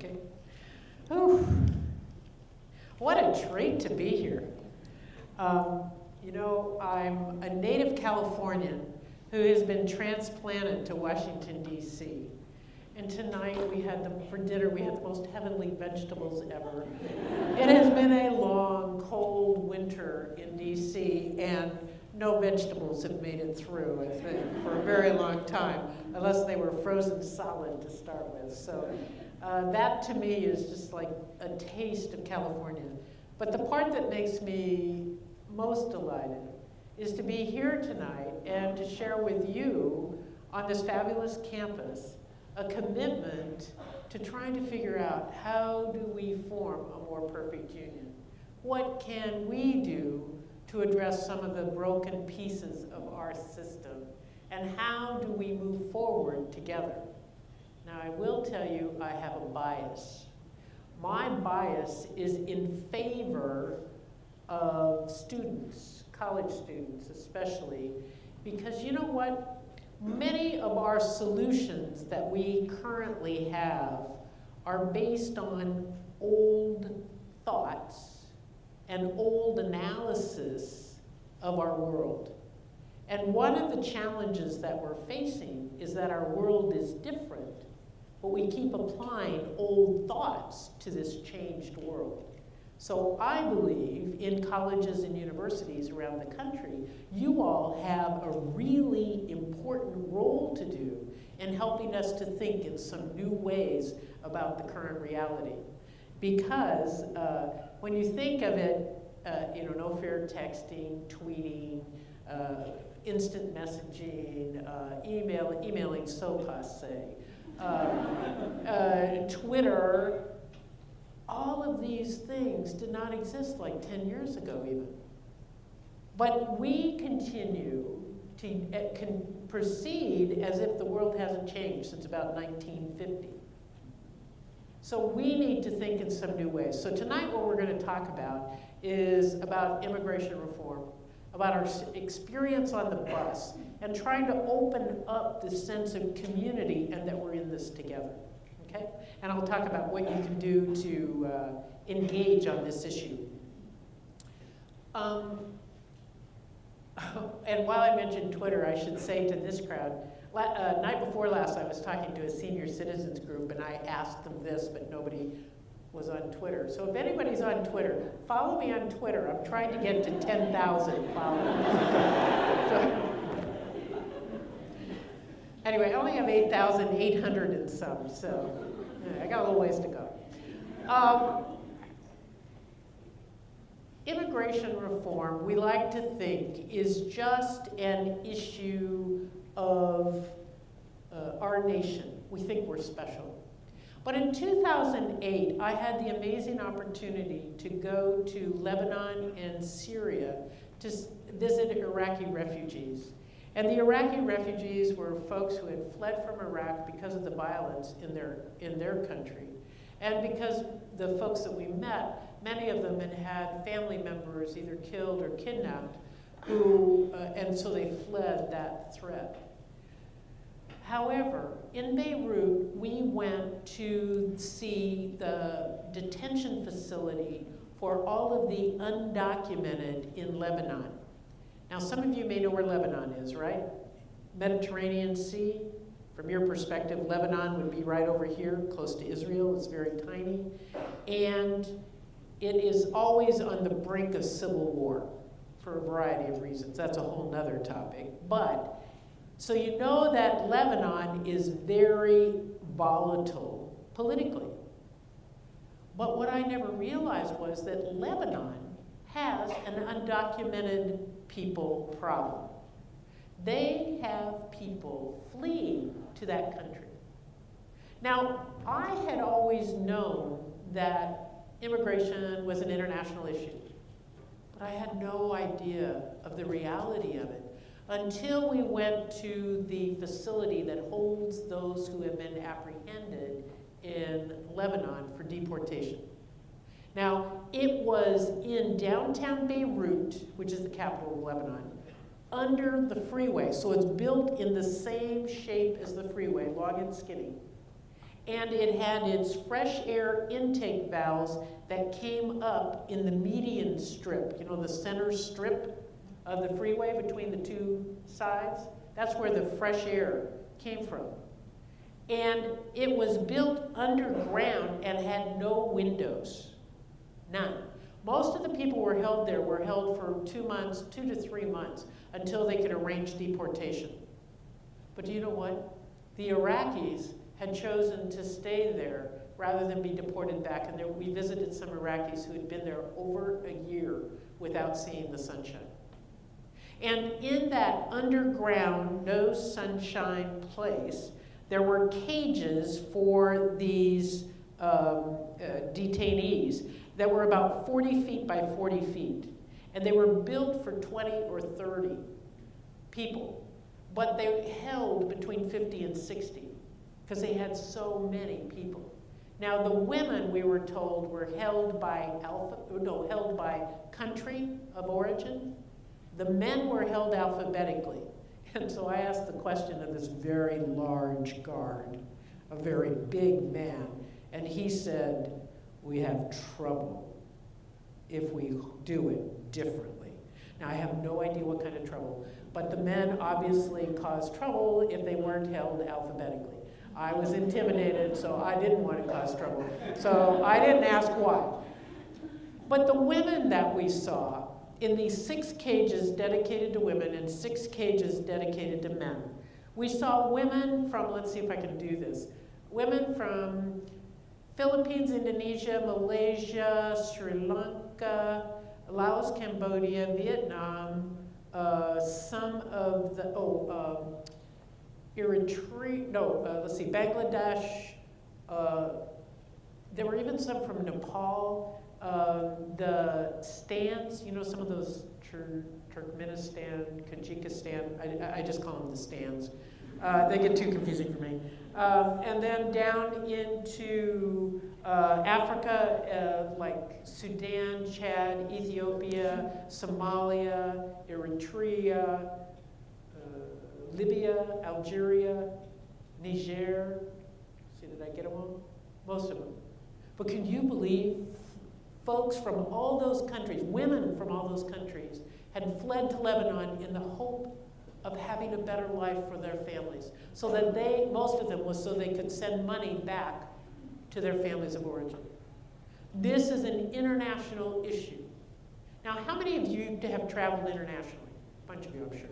Okay. Whew. What a treat to be here. You know, I'm a native Californian who has been transplanted to Washington, D.C. And tonight for dinner, we had the most heavenly vegetables ever. It has been a long, cold winter in D.C., and no vegetables have made it through, I think, for a very long time, unless they were frozen solid to start with. So that to me is just like a taste of California. But the part that makes me most delighted is to be here tonight and to share with you on this fabulous campus a commitment to trying to figure out how do we form a more perfect union. What can we do to address some of the broken pieces of our system? And how do we move forward together? Now, I will tell you I have a bias. My bias is in favor of students, college students especially, because you know what? Many of our solutions that we currently have are based on old thoughts and old analysis of our world. And one of the challenges that we're facing is that our world is different, but we keep applying old thoughts to this changed world. So I believe in colleges and universities around the country, you all have a really important role to do in helping us to think in some new ways about the current reality. Because when you think of it, no fair texting, tweeting, instant messaging, emailing so passe, Twitter, all of these things did not exist like 10 years ago even. But we continue to proceed as if the world hasn't changed since about 1950. So we need to think in some new ways. So tonight what we're going to talk about is about immigration reform, about our experience on the bus, and trying to open up this sense of community and that we're in this together. Okay? And I'll talk about what you can do to engage on this issue. And while I mentioned Twitter, I should say to this crowd, night before last I was talking to a senior citizens group and I asked them this, but nobody was on Twitter. So if anybody's on Twitter, follow me on Twitter. I'm trying to get to 10,000 followers. Anyway, I only have 8,800 and some, so I got a little ways to go. Immigration reform, we like to think, is just an issue of our nation. We think we're special. But in 2008, I had the amazing opportunity to go to Lebanon and Syria to visit Iraqi refugees. And the Iraqi refugees were folks who had fled from Iraq because of the violence in their country. And because the folks that we met, many of them had had family members either killed or kidnapped, and so they fled that threat. However, in Beirut, we went to see the detention facility for all of the undocumented in Lebanon. Now, some of you may know where Lebanon is, right? Mediterranean Sea. From your perspective, Lebanon would be right over here, close to Israel. It's very tiny. And it is always on the brink of civil war for a variety of reasons. That's a whole nother topic. But, so you know that Lebanon is very volatile politically. But what I never realized was that Lebanon has an undocumented people problem. They have people fleeing to that country. Now, I had always known that immigration was an international issue, but I had no idea of the reality of it until we went to the facility that holds those who have been apprehended in Lebanon for deportation. Now, it was in downtown Beirut, which is the capital of Lebanon, under the freeway. So it's built in the same shape as the freeway, long and skinny. And it had its fresh air intake valves that came up in the median strip, you know, the center strip of the freeway between the two sides. That's where the fresh air came from. And it was built underground and had no windows, none. Most of the people were held there were held for 2 months, 2 to 3 months, until they could arrange deportation. But do you know what? The Iraqis had chosen to stay there rather than be deported back. And there, we visited some Iraqis who had been there over a year without seeing the sunshine. And in that underground, no sunshine place, there were cages for these detainees that were about 40 feet by 40 feet. And they were built for 20 or 30 people. But they held between 50 and 60 because they had so many people. Now the women, we were told, were held by country of origin. The men were held alphabetically. And so I asked the question of this very large guard, a very big man, and he said, "We have trouble if we do it differently." Now I have no idea what kind of trouble, but the men obviously caused trouble if they weren't held alphabetically. I was intimidated, so I didn't want to cause trouble. So I didn't ask why. But the women that we saw in these 6 cages dedicated to women and 6 cages dedicated to men, we saw women from, let's see if I can do this, women from Philippines, Indonesia, Malaysia, Sri Lanka, Laos, Cambodia, Vietnam, some of the, Eritrea, let's see, Bangladesh, there were even some from Nepal, the stands, you know, some of those Turkmenistan, Kyrgyzstan, I just call them the stands. They get too confusing for me. And then down into Africa, like Sudan, Chad, Ethiopia, Somalia, Eritrea, Libya, Algeria, Niger. See, did I get them all? Most of them. But can you believe folks from all those countries, women from all those countries, had fled to Lebanon in the hope of having a better life for their families, so that most of them was so they could send money back to their families of origin. This is an international issue. Now, how many of you have traveled internationally? A bunch of you, I'm sure.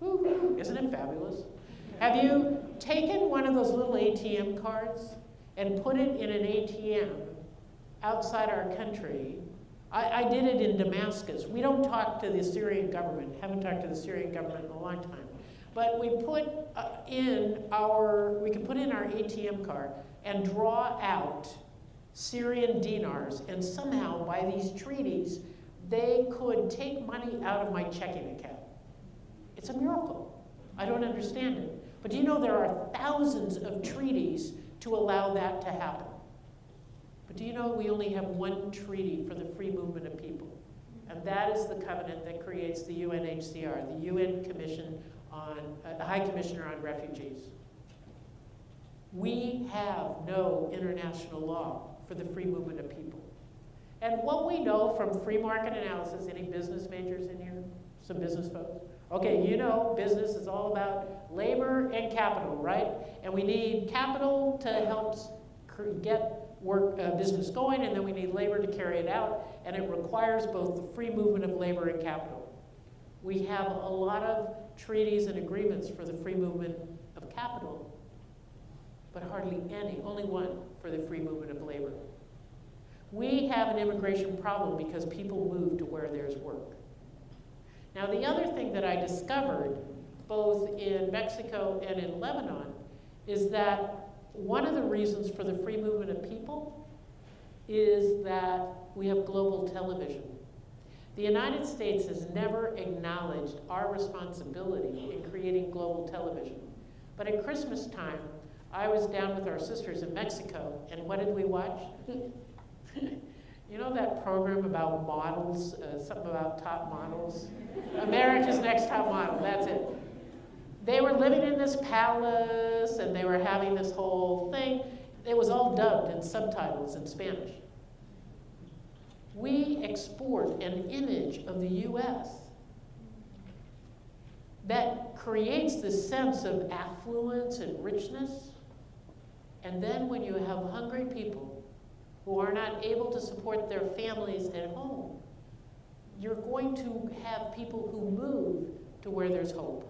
Woo-hoo. Isn't it fabulous? Have you taken one of those little ATM cards and put it in an ATM outside our country? I did it in Damascus. We don't talk to the Syrian government, haven't talked to the Syrian government in a long time. But we could put in our ATM card and draw out Syrian dinars, and somehow by these treaties, they could take money out of my checking account. It's a miracle. I don't understand it. But do you know there are thousands of treaties to allow that to happen? But do you know we only have one treaty for the free movement of people? And that is the covenant that creates the UNHCR, the UN Commission on, the High Commissioner on Refugees. We have no international law for the free movement of people. And what we know from free market analysis, any business majors in here? Some business folks? Okay, you know business is all about labor and capital, right? And we need capital to help get business going, and then we need labor to carry it out, and it requires both the free movement of labor and capital. We have a lot of treaties and agreements for the free movement of capital, but hardly any, only one for the free movement of labor. We have an immigration problem because people move to where there's work. Now, the other thing that I discovered, both in Mexico and in Lebanon, is that one of the reasons for the free movement of people is that we have global television. The United States has never acknowledged our responsibility in creating global television. But at Christmas time, I was down with our sisters in Mexico, and what did we watch? You know that program about models, something about top models? America's Next Top Model, that's it. They were living in this palace, and they were having this whole thing, It was all dubbed in subtitles in Spanish. We export an image of the U.S. that creates this sense of affluence and richness. And then when you have hungry people who are not able to support their families at home, you're going to have people who move to where there's hope.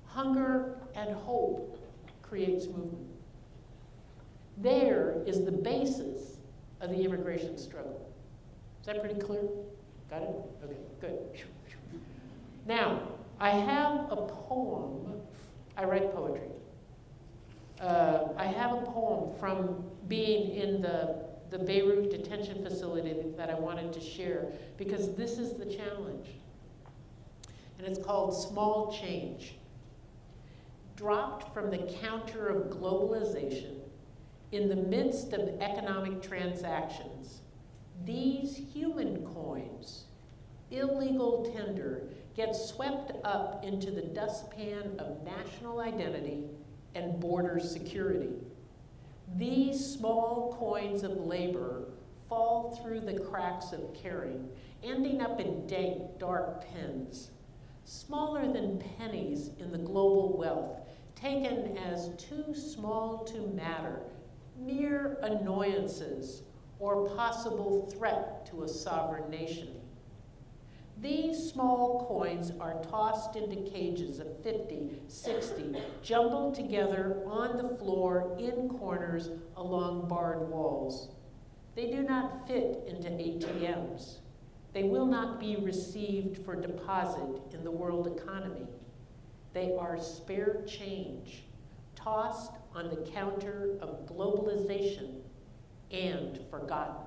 Hunger and hope creates movement. There is the basis of the immigration struggle. Is that pretty clear? Got it? Okay, good. Now, I have a poem. I write poetry. I have a poem from being in the Beirut detention facility that I wanted to share, because this is the challenge. And it's called Small Change. Dropped from the counter of globalization in the midst of economic transactions, these human coins, illegal tender, get swept up into the dustpan of national identity and border security. These small coins of labor fall through the cracks of caring, ending up in dank, dark pens, smaller than pennies in the global wealth, taken as too small to matter, mere annoyances or possible threat to a sovereign nation. These small coins are tossed into cages of 50, 60, jumbled together on the floor in corners along barred walls. They do not fit into ATMs. They will not be received for deposit in the world economy. They are spare change, tossed on the counter of globalization and forgotten.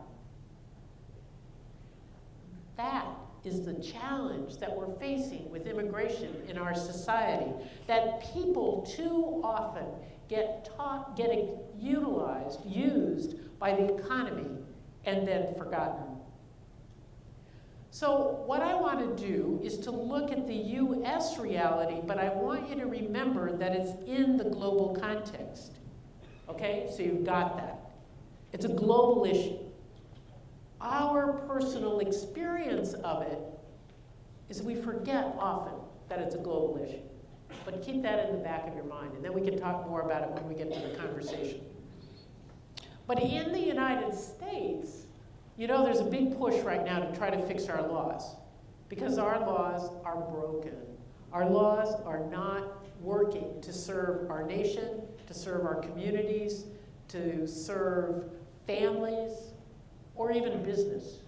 That is the challenge that we're facing with immigration in our society, that people too often get used by the economy and then forgotten. So what I want to do is to look at the US reality, but I want you to remember that it's in the global context. Okay, so you've got that. It's a global issue. Our personal experience of it is we forget often that it's a global issue. But keep that in the back of your mind, and then we can talk more about it when we get to the conversation. But in the United States, you know, there's a big push right now to try to fix our laws, because our laws are broken. Our laws are not working to serve our nation, to serve our communities, to serve families, or even business.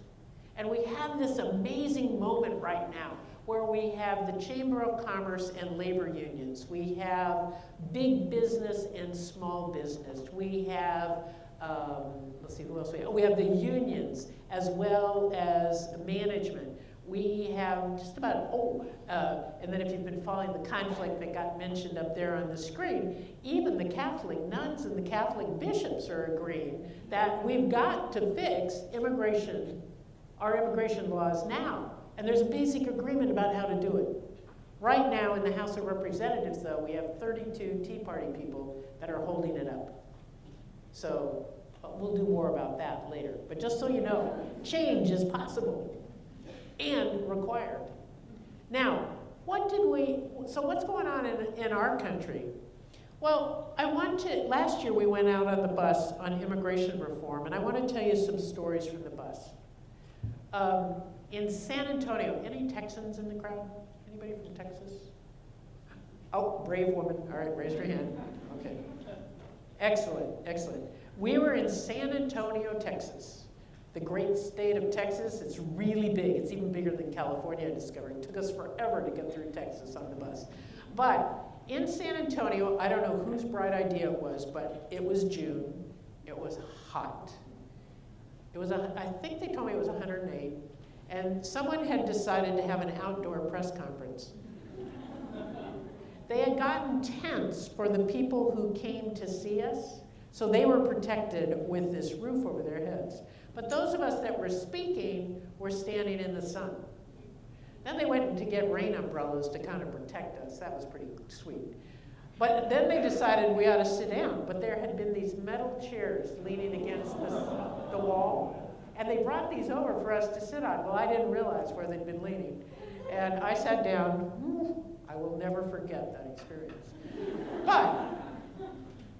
And we have this amazing moment right now where we have the Chamber of Commerce and labor unions. We have big business and small business. We have, let's see, who else we have? We have the unions as well as management. We have just about, and then if you've been following the conflict that got mentioned up there on the screen, even the Catholic nuns and the Catholic bishops are agreeing that we've got to fix our immigration laws now. And there's a basic agreement about how to do it. Right now in the House of Representatives, though, we have 32 Tea Party people that are holding it up. So we'll do more about that later. But just so you know, change is possible and required. Now, so what's going on in our country? Well, last year we went out on the bus on immigration reform, and I want to tell you some stories from the bus. In San Antonio, any Texans in the crowd? Anybody from Texas? Oh, brave woman. All right, raise your hand. Okay. Excellent, excellent. We were in San Antonio, Texas, the great state of Texas. It's really big. It's even bigger than California, I discovered. It took us forever to get through Texas on the bus. But in San Antonio, I don't know whose bright idea it was, but it was June. It was hot. I think they told me it was 108. And someone had decided to have an outdoor press conference. They had gotten tents for the people who came to see us, so they were protected with this roof over their heads. But those of us that were speaking were standing in the sun. Then they went to get rain umbrellas to kind of protect us. That was pretty sweet. But then they decided we ought to sit down. But there had been these metal chairs leaning against the wall. And they brought these over for us to sit on. Well, I didn't realize where they'd been leaning. And I sat down. I will never forget that experience. But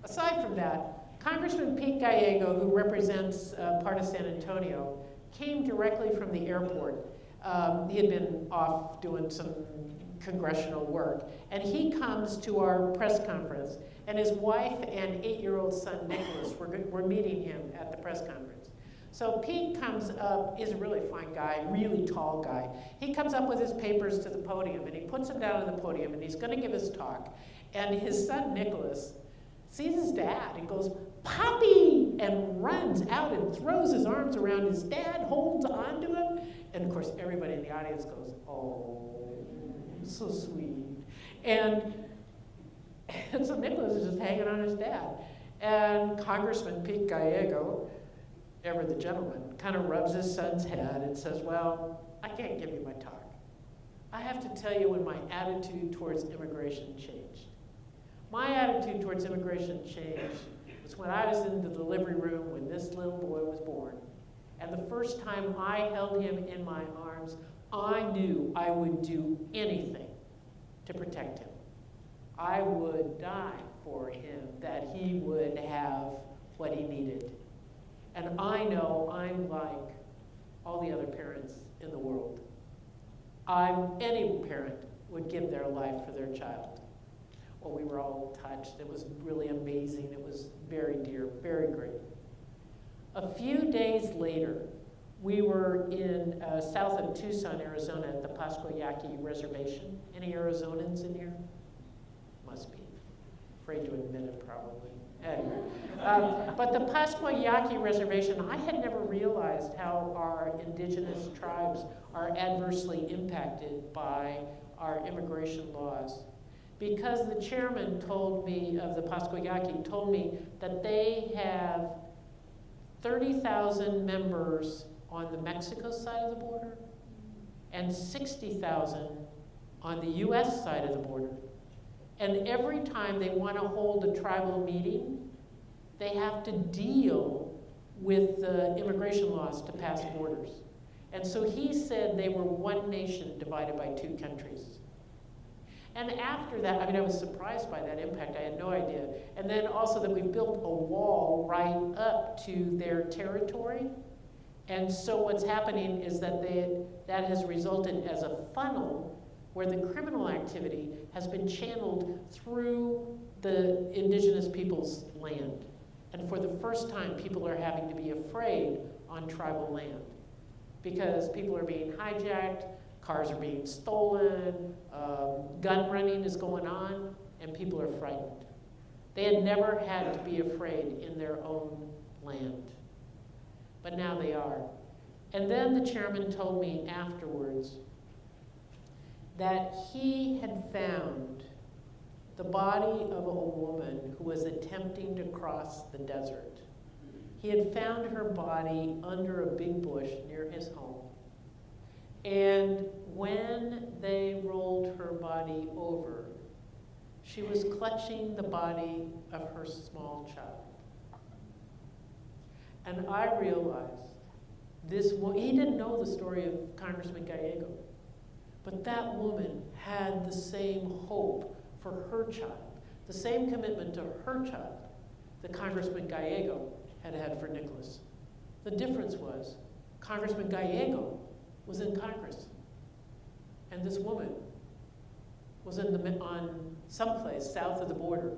aside from that, Congressman Pete Gallego, who represents part of San Antonio, came directly from the airport. He had been off doing some congressional work, and he comes to our press conference, and his wife and 8-year-old son Nicholas were meeting him at the press conference. So Pete comes up, is a really fine guy, really tall guy. He comes up with his papers to the podium, and he puts them down on the podium, and he's going to give his talk. And his son Nicholas sees his dad and goes, "Poppy!" and runs out and throws his arms around his dad, holds onto him. And of course, everybody in the audience goes, "Oh, so sweet." And so Nicholas is just hanging on his dad. And Congressman Pete Gallego, ever the gentleman, kind of rubs his son's head and says, "Well, I can't give you my talk. I have to tell you when my attitude towards immigration changed. My attitude towards immigration changed was when I was in the delivery room when this little boy was born. And the first time I held him in my arms, I knew I would do anything to protect him. I would die for him, that he would have what he needed. And I know I'm like all the other parents in the world. Any parent would give their life for their child." Well, we were all touched. It was really amazing. It was very dear, very great. A few days later, we were in south of Tucson, Arizona, at the Pascua Yaqui Reservation. Any Arizonans in here? Must be. Afraid to admit it, probably. Anyway, but the Pascua Yaqui Reservation, I had never realized how our indigenous tribes are adversely impacted by our immigration laws. Because the chairman told me, of the Pascua Yaqui, told me that they have 30,000 members on the Mexico side of the border and 60,000 on the US side of the border. And every time they want to hold a tribal meeting, they have to deal with the immigration laws to pass borders. And so he said they were one nation divided by two countries. And after that, I was surprised by that impact. I had no idea. And then also that we built a wall right up to their territory. And so what's happening is that that has resulted as a funnel where the criminal activity has been channeled through the indigenous people's land. And for the first time, people are having to be afraid on tribal land because people are being hijacked, cars are being stolen, gun running is going on, and people are frightened. They had never had to be afraid in their own land, but now they are. And then the chairman told me afterwards that he had found the body of a woman who was attempting to cross the desert. He had found her body under a big bush near his home. And when they rolled her body over, she was clutching the body of her small child. And I realized he didn't know the story of Congressman Gallego, but that woman had the same hope for her child, the same commitment to her child that Congressman Gallego had had for Nicholas. The difference was Congressman Gallego was in Congress, and this woman was on someplace south of the border,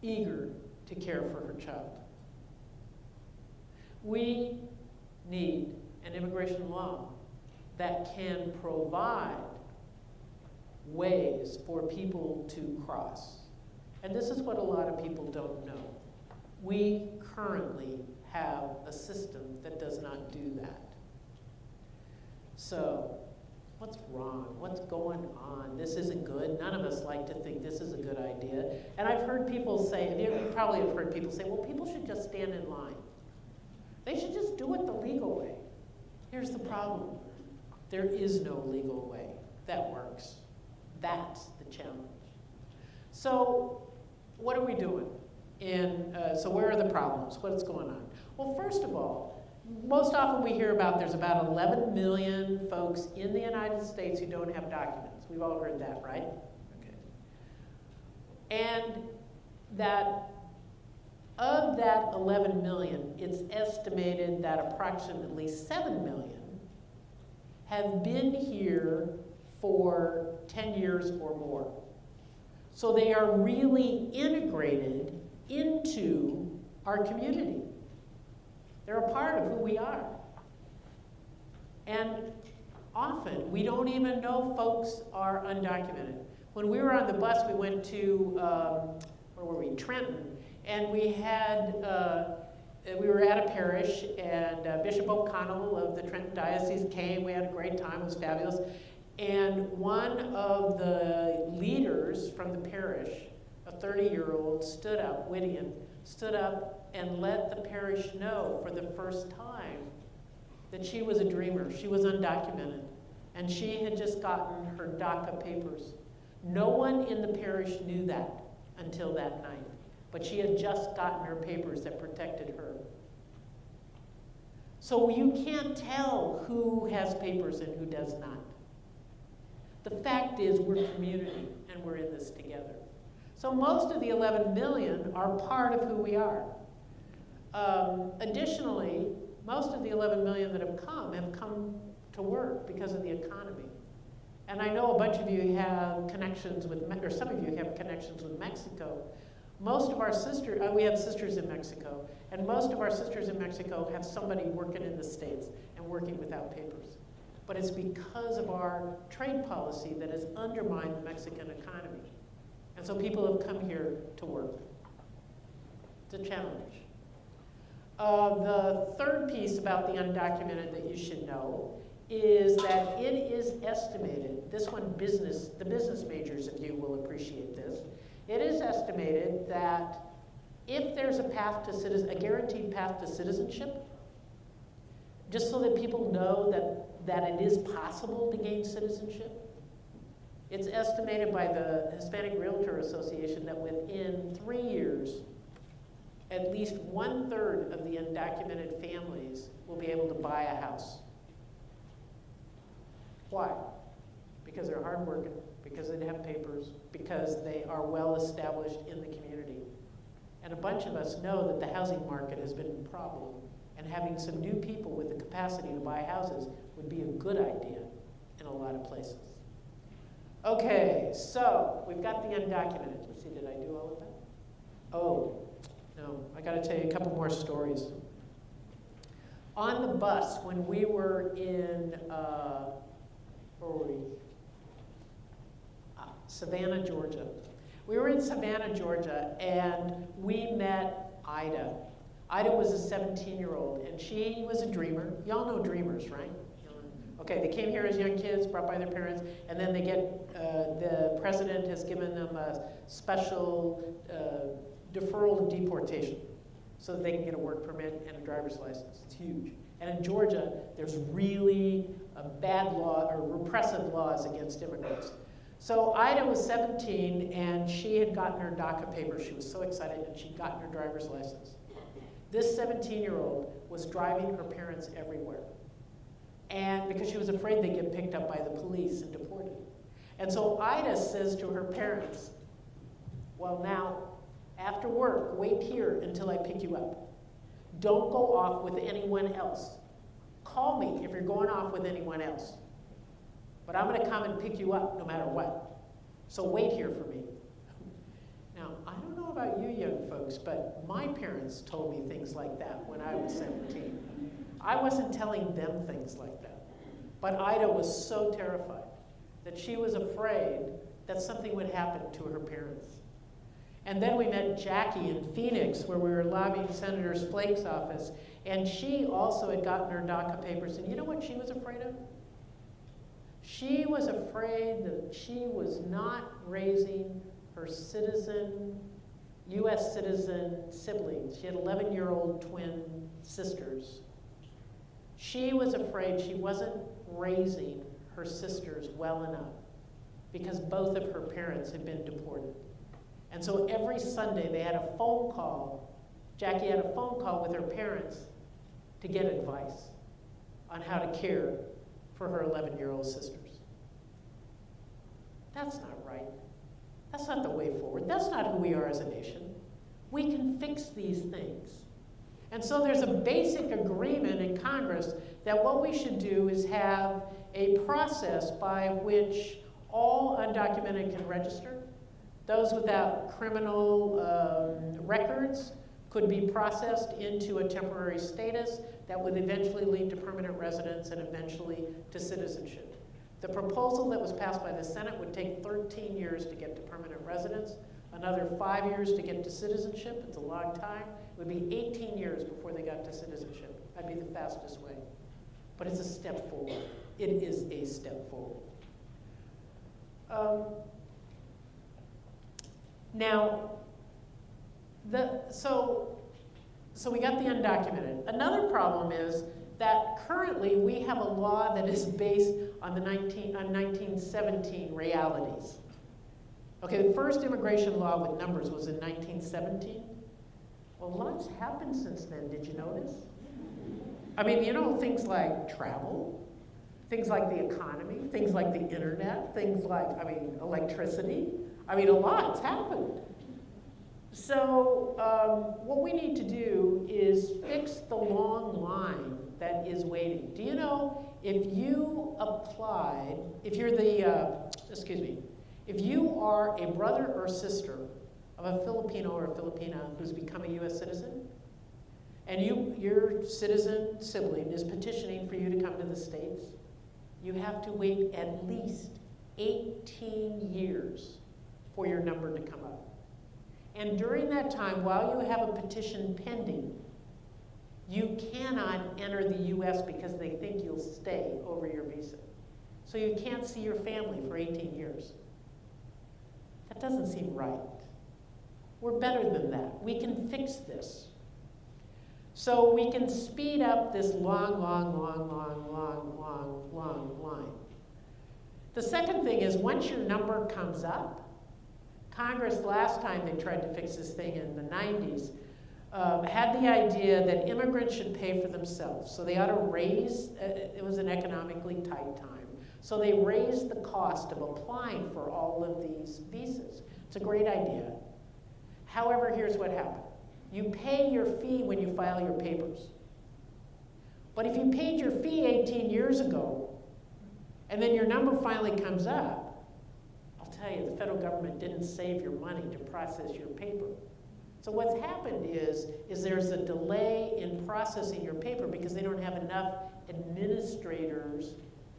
eager to care for her child. We need an immigration law that can provide ways for people to cross. And this is what a lot of people don't know. We currently have a system that does not do that. So, what's wrong? What's going on? This isn't good. None of us like to think this is a good idea. And I've heard people say, you probably have heard people say, well, people should just stand in line. They should just do it the legal way. Here's the problem. There is no legal way that works. That's the challenge. So what are we doing? So where are the problems? What's going on? Well, first of all, most often we hear about there's about 11 million folks in the United States who don't have documents. We've all heard that, right? Okay. And that of that 11 million, it's estimated that approximately 7 million have been here for 10 years or more. So they are really integrated into our community. They're a part of who we are. And often, we don't even know folks are undocumented. When we were on the bus, we went to, where were we? Trenton. And we were at a parish, and Bishop O'Connell of the Trenton Diocese came. We had a great time. It was fabulous. And one of the leaders from the parish, a 30-year-old, stood up, Whittian, stood up and let the parish know for the first time that she was a dreamer. She was undocumented. And she had just gotten her DACA papers. No one in the parish knew that until that night. But she had just gotten her papers that protected her. So you can't tell who has papers and who does not. The fact is we're community and we're in this together. So most of the 11 million are part of who we are. Additionally, most of the 11 million that have come to work because of the economy. And I know a bunch of you have connections with, or some of you have connections with Mexico. Most of our sisters, we have sisters in Mexico, and most of our sisters in Mexico have somebody working in the States and working without papers. But it's because of our trade policy that has undermined the Mexican economy. And so people have come here to work. It's a challenge. The third piece about the undocumented that you should know is that it is estimated, this one the business majors of you will appreciate this, it is estimated that if there's a guaranteed path to citizenship, just so that people know that it is possible to gain citizenship, it's estimated by the Hispanic Realtor Association that within 3 years, at least 1/3 of the undocumented families will be able to buy a house. Why? Because they're hardworking, because they have papers, because they are well established in the community. And a bunch of us know that the housing market has been a problem, and having some new people with the capacity to buy houses would be a good idea in a lot of places. Okay, so we've got the undocumented. Let's see, did I do all of that? Oh, no, I gotta tell you a couple more stories. On the bus, when we were in, where were we? Savannah, Georgia. We were in Savannah, Georgia, and we met Ida. Ida was a 17-year-old, and she was a dreamer. Y'all know dreamers, right? Okay, they came here as young kids, brought by their parents, and then they get, the president has given them a special deferral of deportation so that they can get a work permit and a driver's license. It's huge. And in Georgia, there's really a bad law, or repressive laws against immigrants. So Ida was 17, and she had gotten her DACA papers. She was so excited, and she'd gotten her driver's license. This 17-year-old was driving her parents everywhere. And because she was afraid they'd get picked up by the police and deported. And so Ida says to her parents, well, now, after work, wait here until I pick you up. Don't go off with anyone else. Call me if you're going off with anyone else. But I'm going to come and pick you up no matter what. So wait here for me. Now, I don't know about you young folks, but my parents told me things like that when I was 17. I wasn't telling them things like that. But Ida was so terrified that she was afraid that something would happen to her parents. And then we met Jackie in Phoenix, where we were lobbying Senator Flake's office, and she also had gotten her DACA papers. And you know what she was afraid of? She was afraid that she was not raising her U.S. citizen siblings. She had 11-year-old twin sisters. She was afraid she wasn't raising her sisters well enough because both of her parents had been deported. And so every Sunday they had a phone call. Jackie had a phone call with her parents to get advice on how to care for her 11-year-old sisters. That's not right. That's not the way forward. That's not who we are as a nation. We can fix these things. And so there's a basic agreement in Congress that what we should do is have a process by which all undocumented can register. Those without criminal records could be processed into a temporary status that would eventually lead to permanent residence and eventually to citizenship. The proposal that was passed by the Senate would take 13 years to get to permanent residence, another 5 years to get to citizenship. It's a long time. It would be 18 years before they got to citizenship. That'd be the fastest way. But it's a step forward. It is a step forward. Now, so we got the undocumented. Another problem is that currently we have a law that is based on the 1917 realities. Okay, the first immigration law with numbers was in 1917. Well, lots happened since then, did you notice? I mean, you know, things like travel, things like the economy, things like the internet, things like, electricity. A lot's happened. So what we need to do is fix the long line that is waiting. Do you know, if you applied, if you're if you are a brother or sister of a Filipino or a Filipina who's become a U.S. citizen, and your citizen sibling is petitioning for you to come to the States, you have to wait at least 18 years for your number to come up. And during that time, while you have a petition pending, you cannot enter the U.S. because they think you'll stay over your visa. So you can't see your family for 18 years. That doesn't seem right. We're better than that. We can fix this. So we can speed up this long line. The second thing is, once your number comes up, Congress, last time they tried to fix this thing in the 90s, had the idea that immigrants should pay for themselves. So they ought to raise, it was an economically tight time, so they raised the cost of applying for all of these visas. It's a great idea. However, here's what happened. You pay your fee when you file your papers. But if you paid your fee 18 years ago, and then your number finally comes up, I'll tell you, the federal government didn't save your money to process your paper. So what's happened is there's a delay in processing your paper because they don't have enough administrators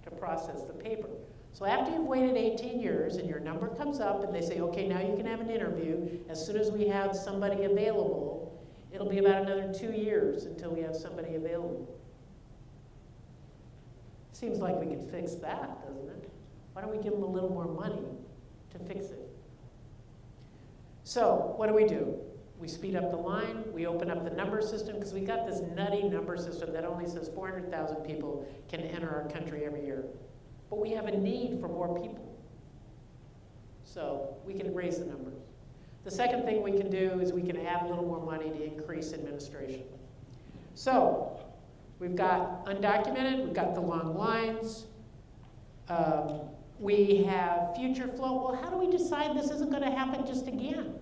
to process the paper. So after you've waited 18 years and your number comes up and they say, okay, now you can have an interview, as soon as we have somebody available, it'll be about another 2 years until we have somebody available. Seems like we could fix that, doesn't it? Why don't we give them a little more money to fix it? So what do? We speed up the line, we open up the number system, because we got this nutty number system that only says 400,000 people can enter our country every year. But we have a need for more people. So we can raise the numbers. The second thing we can do is we can add a little more money to increase administration. So we've got undocumented, we've got the long lines, we have future flow. Well, how do we decide this isn't going to happen just again?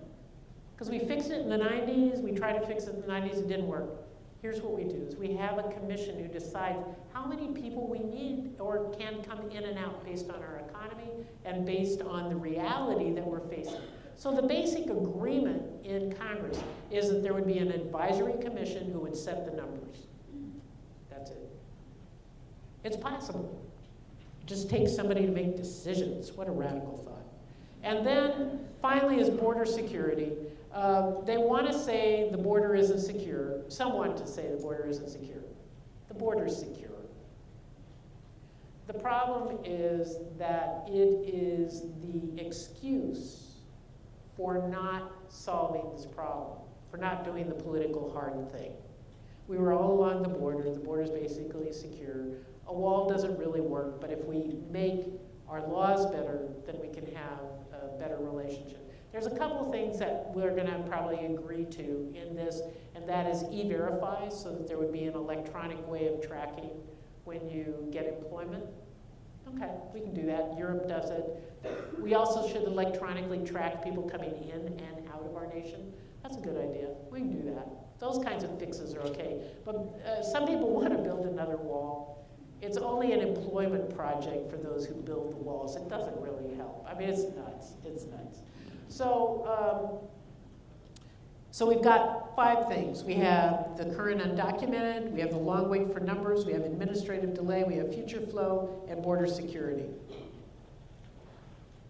Because we fixed it in the 90s, we tried to fix it in the 90s, it didn't work. Here's what we do, is we have a commission who decides how many people we need or can come in and out based on our economy and based on the reality that we're facing. So the basic agreement in Congress is that there would be an advisory commission who would set the numbers. That's it. It's possible. It just takes somebody to make decisions. What a radical thought. And then finally is border security. They want to say the border isn't secure. Some want to say the border isn't secure. The border's secure. The problem is that it is the excuse for not solving this problem, for not doing the political hard thing. We were all along the border's basically secure. A wall doesn't really work, but if we make our laws better, then we can have a better relationship. There's a couple things that we're going to probably agree to in this, and that is e-verify, so that there would be an electronic way of tracking when you get employment. Okay, we can do that. Europe does it. We also should electronically track people coming in and out of our nation. That's a good idea. We can do that. Those kinds of fixes are okay. But some people want to build another wall. It's only an employment project for those who build the walls. It doesn't really help. I mean, it's nuts. It's nuts. So, so we've got 5 things. We have the current undocumented, we have the long wait for numbers, we have administrative delay, we have future flow, and border security.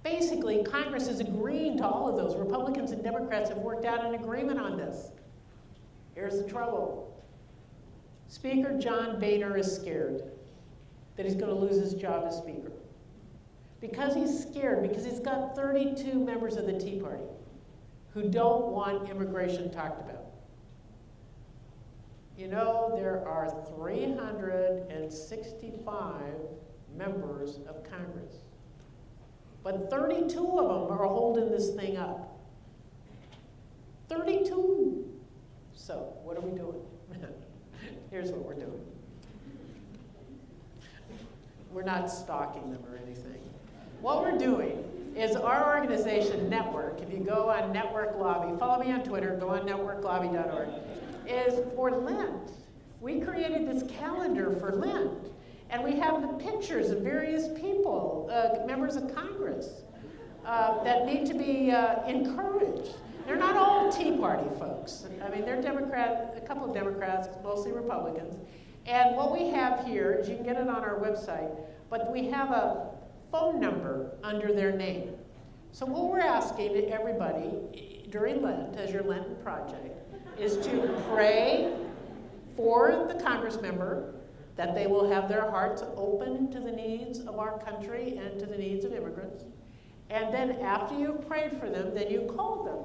Basically, Congress is agreeing to all of those. Republicans and Democrats have worked out an agreement on this. Here's the trouble. Speaker John Boehner is scared that he's going to lose his job as Speaker. Because he's scared, because he's got 32 members of the Tea Party who don't want immigration talked about. You know, there are 365 members of Congress, but 32 of them are holding this thing up. 32. So, what are we doing? Here's what we're doing. We're not stalking them or anything. What we're doing is our organization, Network, if you go on Network Lobby, follow me on Twitter, go on networklobby.org, is for Lent. We created this calendar for Lent, and we have the pictures of various people, members of Congress, that need to be encouraged. They're not all Tea Party folks. I mean, they're Democrat, a couple of Democrats, mostly Republicans. And what we have here is, you can get it on our website, but we have a phone number under their name. So what we're asking everybody during Lent, as your Lenten project, is to pray for the Congress member, that they will have their hearts open to the needs of our country and to the needs of immigrants. And then after you've prayed for them, then you call them.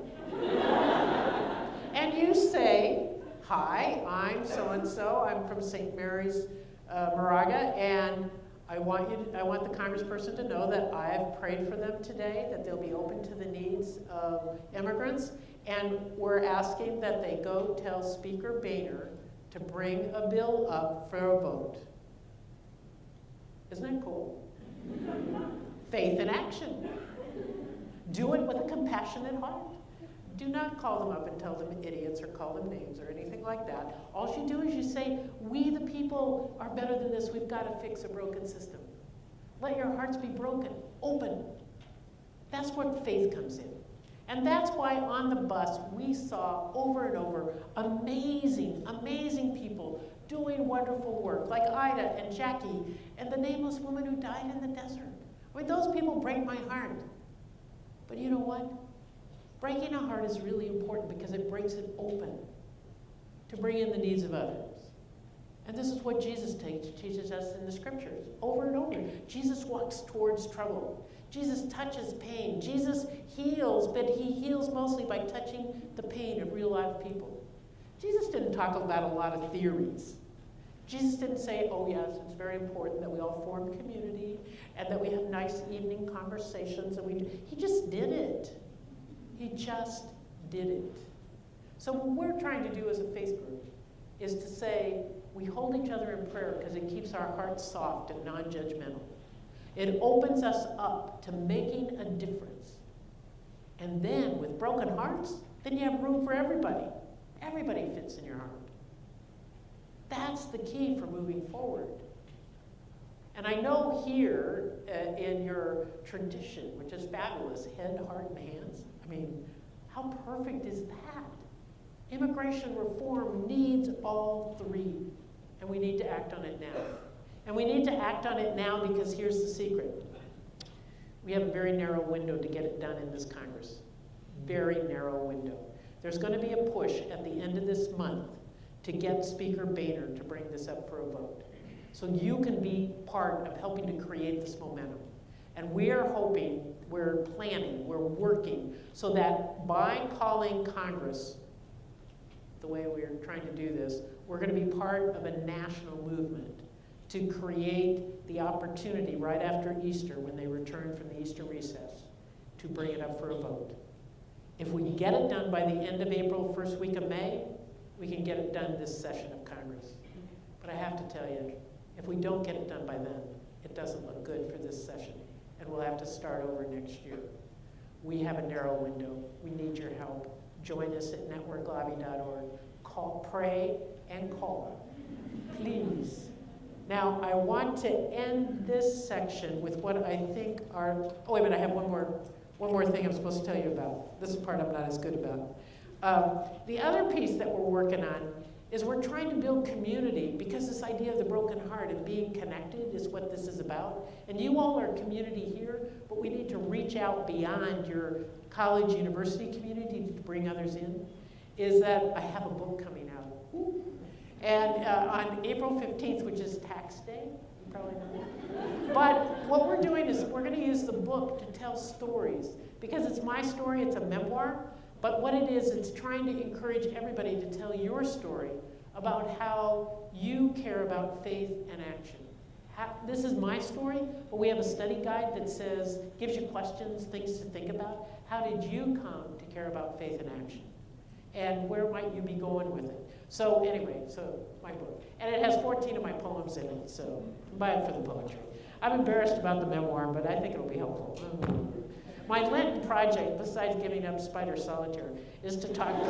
And you say, hi, I'm so-and-so, I'm from St. Mary's, Moraga, and I want the congressperson to know that I have prayed for them today, that they'll be open to the needs of immigrants, and we're asking that they go tell Speaker Boehner to bring a bill up for a vote. Isn't that cool? Faith in action. Do it with a compassionate heart. Do not call them up and tell them idiots or call them names or anything like that. All you do is you say, we the people are better than this. We've got to fix a broken system. Let your hearts be broken, open. That's where faith comes in. And that's why on the bus we saw over and over amazing, amazing people doing wonderful work, like Ida and Jackie and the nameless woman who died in the desert. I mean, those people break my heart. But you know what? Breaking a heart is really important because it breaks it open to bring in the needs of others. And this is what Jesus teaches us in the scriptures over and over. Jesus walks towards trouble. Jesus touches pain. Jesus heals, but he heals mostly by touching the pain of real life people. Jesus didn't talk about a lot of theories. Jesus didn't say, oh yes, it's very important that we all form community and that we have nice evening conversations. He just did it. He just did it. So what we're trying to do as a faith group is to say we hold each other in prayer because it keeps our hearts soft and non-judgmental. It opens us up to making a difference. And then with broken hearts, then you have room for everybody. Everybody fits in your heart. That's the key for moving forward. And I know here in your tradition, which is fabulous, head, heart, and hands, I mean, how perfect is that? Immigration reform needs all 3, and we need to act on it now. And we need to act on it now because here's the secret. We have a very narrow window to get it done in this Congress. Very narrow window. There's going to be a push at the end of this month to get Speaker Boehner to bring this up for a vote. So you can be part of helping to create this momentum. And we are hoping, we're planning, we're working, so that by calling Congress the way we're trying to do this, we're going to be part of a national movement to create the opportunity right after Easter, when they return from the Easter recess, to bring it up for a vote. If we get it done by the end of April, first week of May, we can get it done this session of Congress. But I have to tell you, if we don't get it done by then, it doesn't look good for this session, and we'll have to start over next year. We have a narrow window. We need your help. Join us at networklobby.org. Call, pray, and call, please. Now, I want to end this section with what I think are, oh wait a minute, I have one more thing I'm supposed to tell you about. This is the part I'm not as good about. The other piece that we're working on is we're trying to build community, because this idea of the broken heart and being connected is what this is about. And you all are community here, but we need to reach out beyond your college, university community to bring others in, is that I have a book coming out. And on April 15th, which is tax day, you probably know. But what we're doing is we're going to use the book to tell stories. Because it's my story, it's a memoir. But what it is, it's trying to encourage everybody to tell your story about how you care about faith and action. This is my story, but we have a study guide that says, gives you questions, things to think about. How did you come to care about faith and action? And where might you be going with it? So anyway, so my book. And it has 14 of my poems in it, so buy it for the poetry. I'm embarrassed about the memoir, but I think it'll be helpful. My Lenten project, besides giving up spider solitaire, is to talk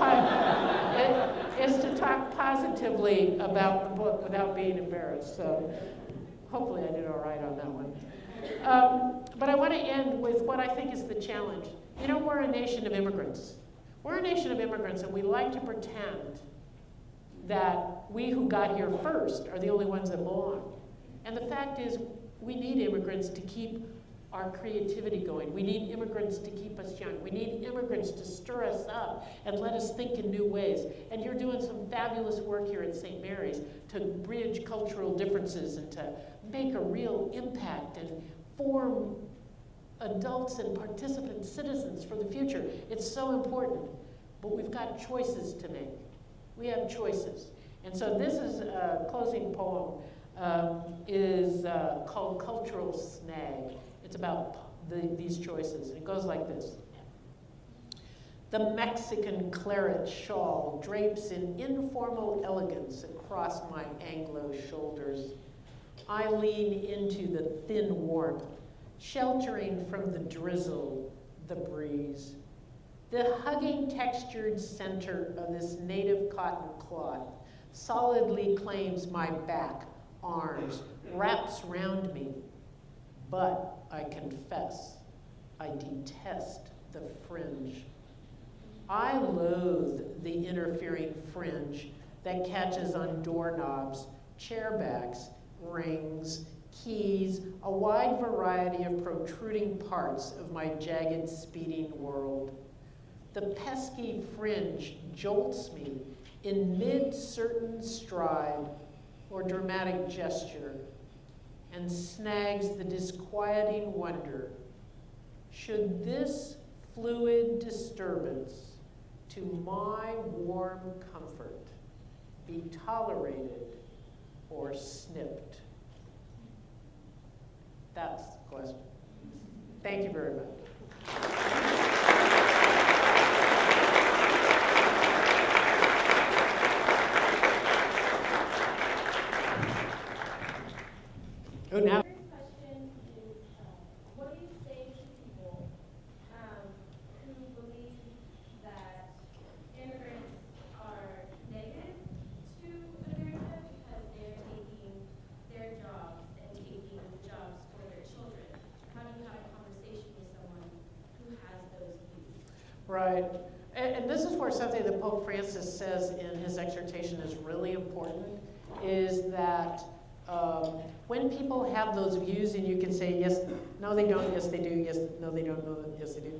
positively about the book without being embarrassed. So hopefully I did all right on that one. But I want to end with what I think is the challenge. You know, we're a nation of immigrants. We're a nation of immigrants, and we like to pretend that we who got here first are the only ones that belong. And the fact is, we need immigrants to keep our creativity going. We need immigrants to keep us young. We need immigrants to stir us up and let us think in new ways. And you're doing some fabulous work here at St. Mary's to bridge cultural differences and to make a real impact and form adults and participant citizens for the future. It's so important, but we've got choices to make. We have choices. And so this is a closing poem, is called Cultural Snag. It's about these choices. It goes like this. The Mexican claret shawl drapes in informal elegance across my Anglo shoulders. I lean into the thin warmth, sheltering from the drizzle, the breeze. The hugging textured center of this native cotton cloth solidly claims my back, arms, wraps round me. But I confess, I detest the fringe. I loathe the interfering fringe that catches on doorknobs, chair backs, rings, keys, a wide variety of protruding parts of my jagged, speeding world. The pesky fringe jolts me in mid-certain stride or dramatic gesture and snags the disquieting wonder, should this fluid disturbance to my warm comfort be tolerated or snipped? That's the question. Thank you very much. Oh, now. The first question is, what do you say to people who believe that immigrants are negative to America because they're taking their jobs and taking the jobs for their children? How do you have a conversation with someone who has those views? Right. And this is where something that Pope Francis says in his exhortation is really important, is that when people have those views and you can say, yes, no, they don't, yes, they do, yes, no, they don't, no, yes, they do.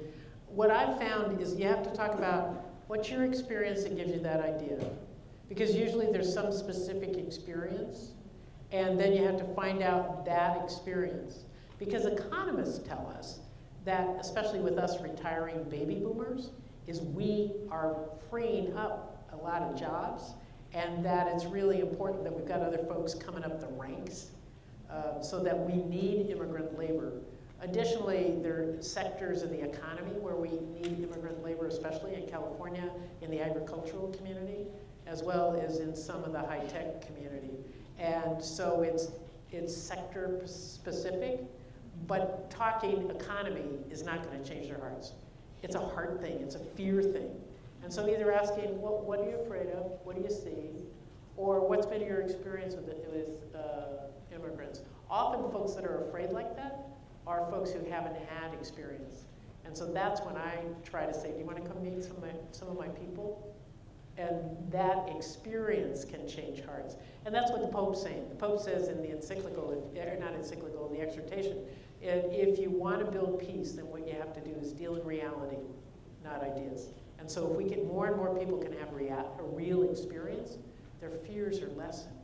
What I've found is you have to talk about what's your experience that gives you that idea. Because usually there's some specific experience, and then you have to find out that experience. Because economists tell us that, especially with us retiring baby boomers, is we are freeing up a lot of jobs, and that it's really important that we've got other folks coming up the ranks, so that we need immigrant labor. Additionally, there are sectors of the economy where we need immigrant labor, especially in California, in the agricultural community, as well as in some of the high-tech community. And so it's sector specific, but talking economy is not going to change their hearts. It's a heart thing, it's a fear thing. And so either asking, what are you afraid of? What do you see? Or what's been your experience with immigrants? Often folks that are afraid like that are folks who haven't had experience. And so that's when I try to say, do you want to come meet some of my people? And that experience can change hearts. And that's what the Pope's saying. The Pope says in the encyclical, or not encyclical, the exhortation, if you want to build peace, then what you have to do is deal in reality, not ideas. And so if we get more and more people can have a real experience, their fears are lessened.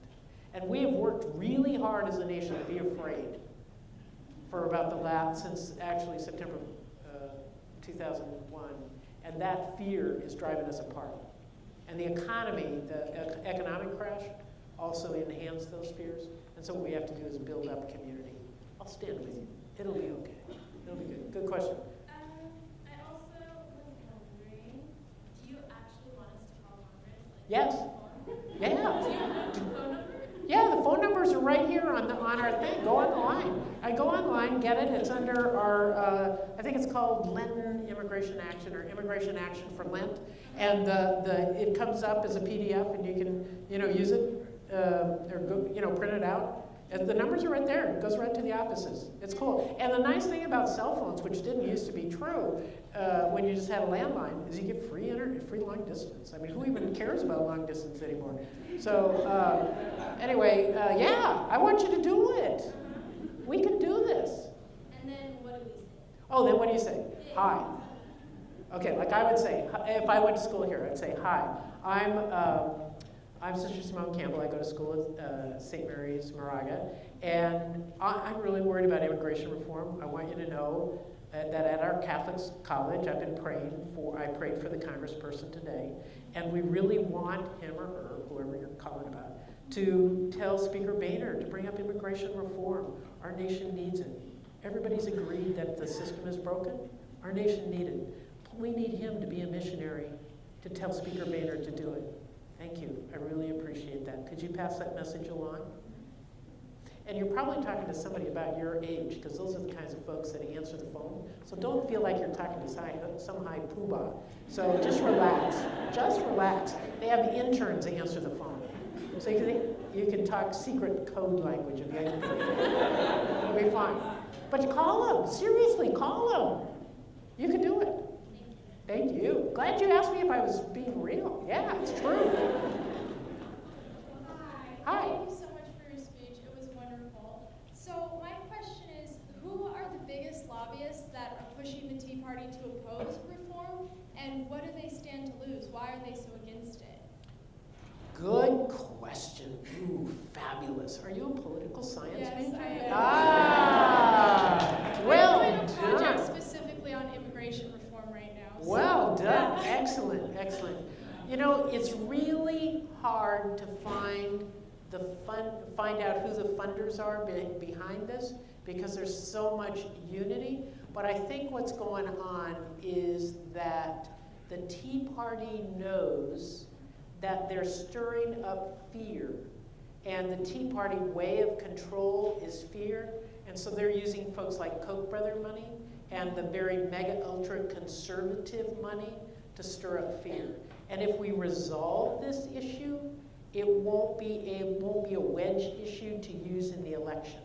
And we have worked really hard as a nation to be afraid for about since actually September 2001. And that fear is driving us apart. And the economy, the economic crash, also enhanced those fears. And so what we have to do is build up community. I'll stand with you. It'll be okay. It'll be good. Good question. I also was wondering, do you actually want us to call Congress? Yes. Yeah. Do you have the phone number? Yeah, the phone numbers are right here on our thing. Go online. I go online, get it. It's under our, I think it's called Lenten Immigration Action or Immigration Action for Lent. And it comes up as a PDF, and you can use it or go, print it out. And the numbers are right there. It goes right to the offices. It's cool. And the nice thing about cell phones, which didn't used to be true when you just had a landline, is you get free long distance. I mean, who even cares about long distance anymore? So anyway, yeah, I want you to do it. We can do this. And then what do we say? Oh, then what do you say? Hi. Okay, like I would say, if I went to school here, I'd say, hi, I'm Sister Simone Campbell. I go to school at St. Mary's, Moraga, and I'm really worried about immigration reform. I want you to know that at our Catholic college, I've been praying I prayed for the congressperson today, and we really want him or her, whoever you're calling about, to tell Speaker Boehner to bring up immigration reform. Our nation needs it. Everybody's agreed that the system is broken. Our nation needs it. We need him to be a missionary to tell Speaker Boehner to do it. Thank you. I really appreciate that. Could you pass that message along? And you're probably talking to somebody about your age, because those are the kinds of folks that answer the phone. So don't feel like you're talking to some high poobah. So just relax. Just relax. They have the interns answer the phone. So you can talk secret code language if you have to. It'll be fine. But call them. Seriously, call them. You can do it. Thank you. Glad you asked me if I was being real. Yeah, it's true. Hi. Thank you so much for your speech. It was wonderful. So my question is, who are the biggest lobbyists that are pushing the Tea Party to oppose reform, and what do they stand to lose? Why are they so against it? Good question. Ooh, fabulous. Are you a political science major? I am. Well I'm doing a project done. specifically on immigration reform right now. So. Well done. Excellent, excellent. It's really hard to find out who the funders are behind this, because there's so much unity. But I think what's going on is that the Tea Party knows that they're stirring up fear, and the Tea Party way of control is fear, and so they're using folks like Koch brother money and the very mega ultra conservative money to stir up fear. And if we resolve this issue, it won't be a wedge issue to use in the election.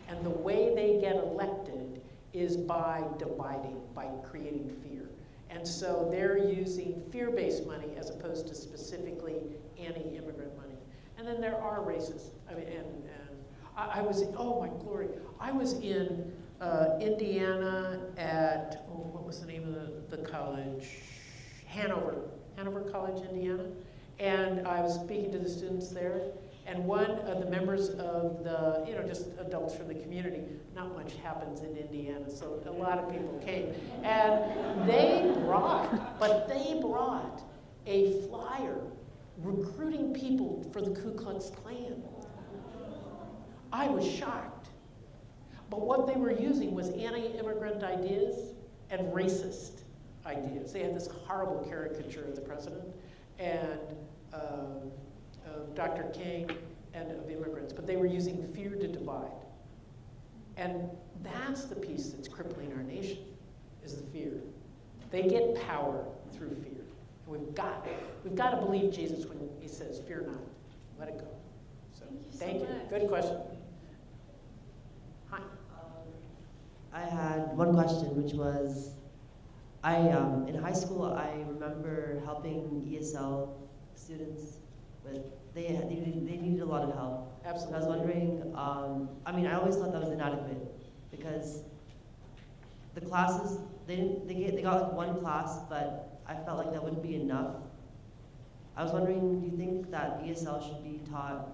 And the way they get elected is by dividing, by creating fear. And so they're using fear-based money as opposed to specifically anti-immigrant money. And then there are races. I mean, and I was, oh my glory, I was in Indiana at, what was the name of the college? Hanover College, Indiana. And I was speaking to the students there, and one of the members of the, just adults from the community, not much happens in Indiana, so a lot of people came. And they brought a flyer recruiting people for the Ku Klux Klan. I was shocked. But what they were using was anti-immigrant ideas and racist ideas. They had this horrible caricature of the president and of Dr. King and of immigrants, but they were using fear to divide. And that's the piece that's crippling our nation, is the fear. They get power through fear. And we've got to believe Jesus when he says, fear not, let it go. So, thank you. Good question. Hi. I had one question, which was, in high school, I remember helping ESL students with, they needed a lot of help. Absolutely. And I was wondering, I always thought that was inadequate because the classes, they got like one class, but I felt like that wouldn't be enough. I was wondering, do you think that ESL should be taught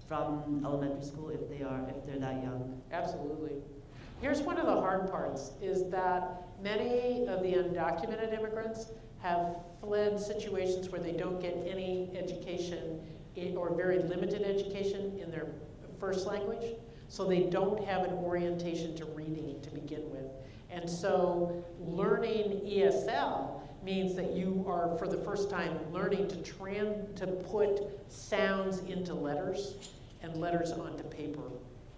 from elementary school if they're that young? Absolutely. Here's one of the hard parts, is that many of the undocumented immigrants have fled situations where they don't get any education or very limited education in their first language, so they don't have an orientation to reading to begin with. And so learning ESL means that you are, for the first time, learning to put sounds into letters and letters onto paper.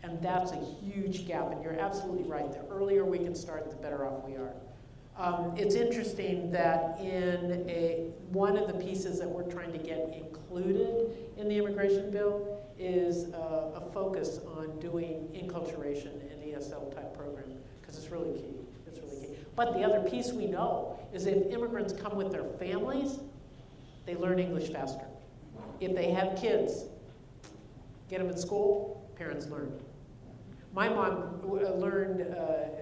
And that's a huge gap, and you're absolutely right. The earlier we can start, the better off we are. It's interesting that in one of the pieces that we're trying to get included in the immigration bill is a focus on doing enculturation and ESL type program, because it's really key. It's really key. But the other piece we know is if immigrants come with their families, they learn English faster. If they have kids, get them in school, parents learn. My mom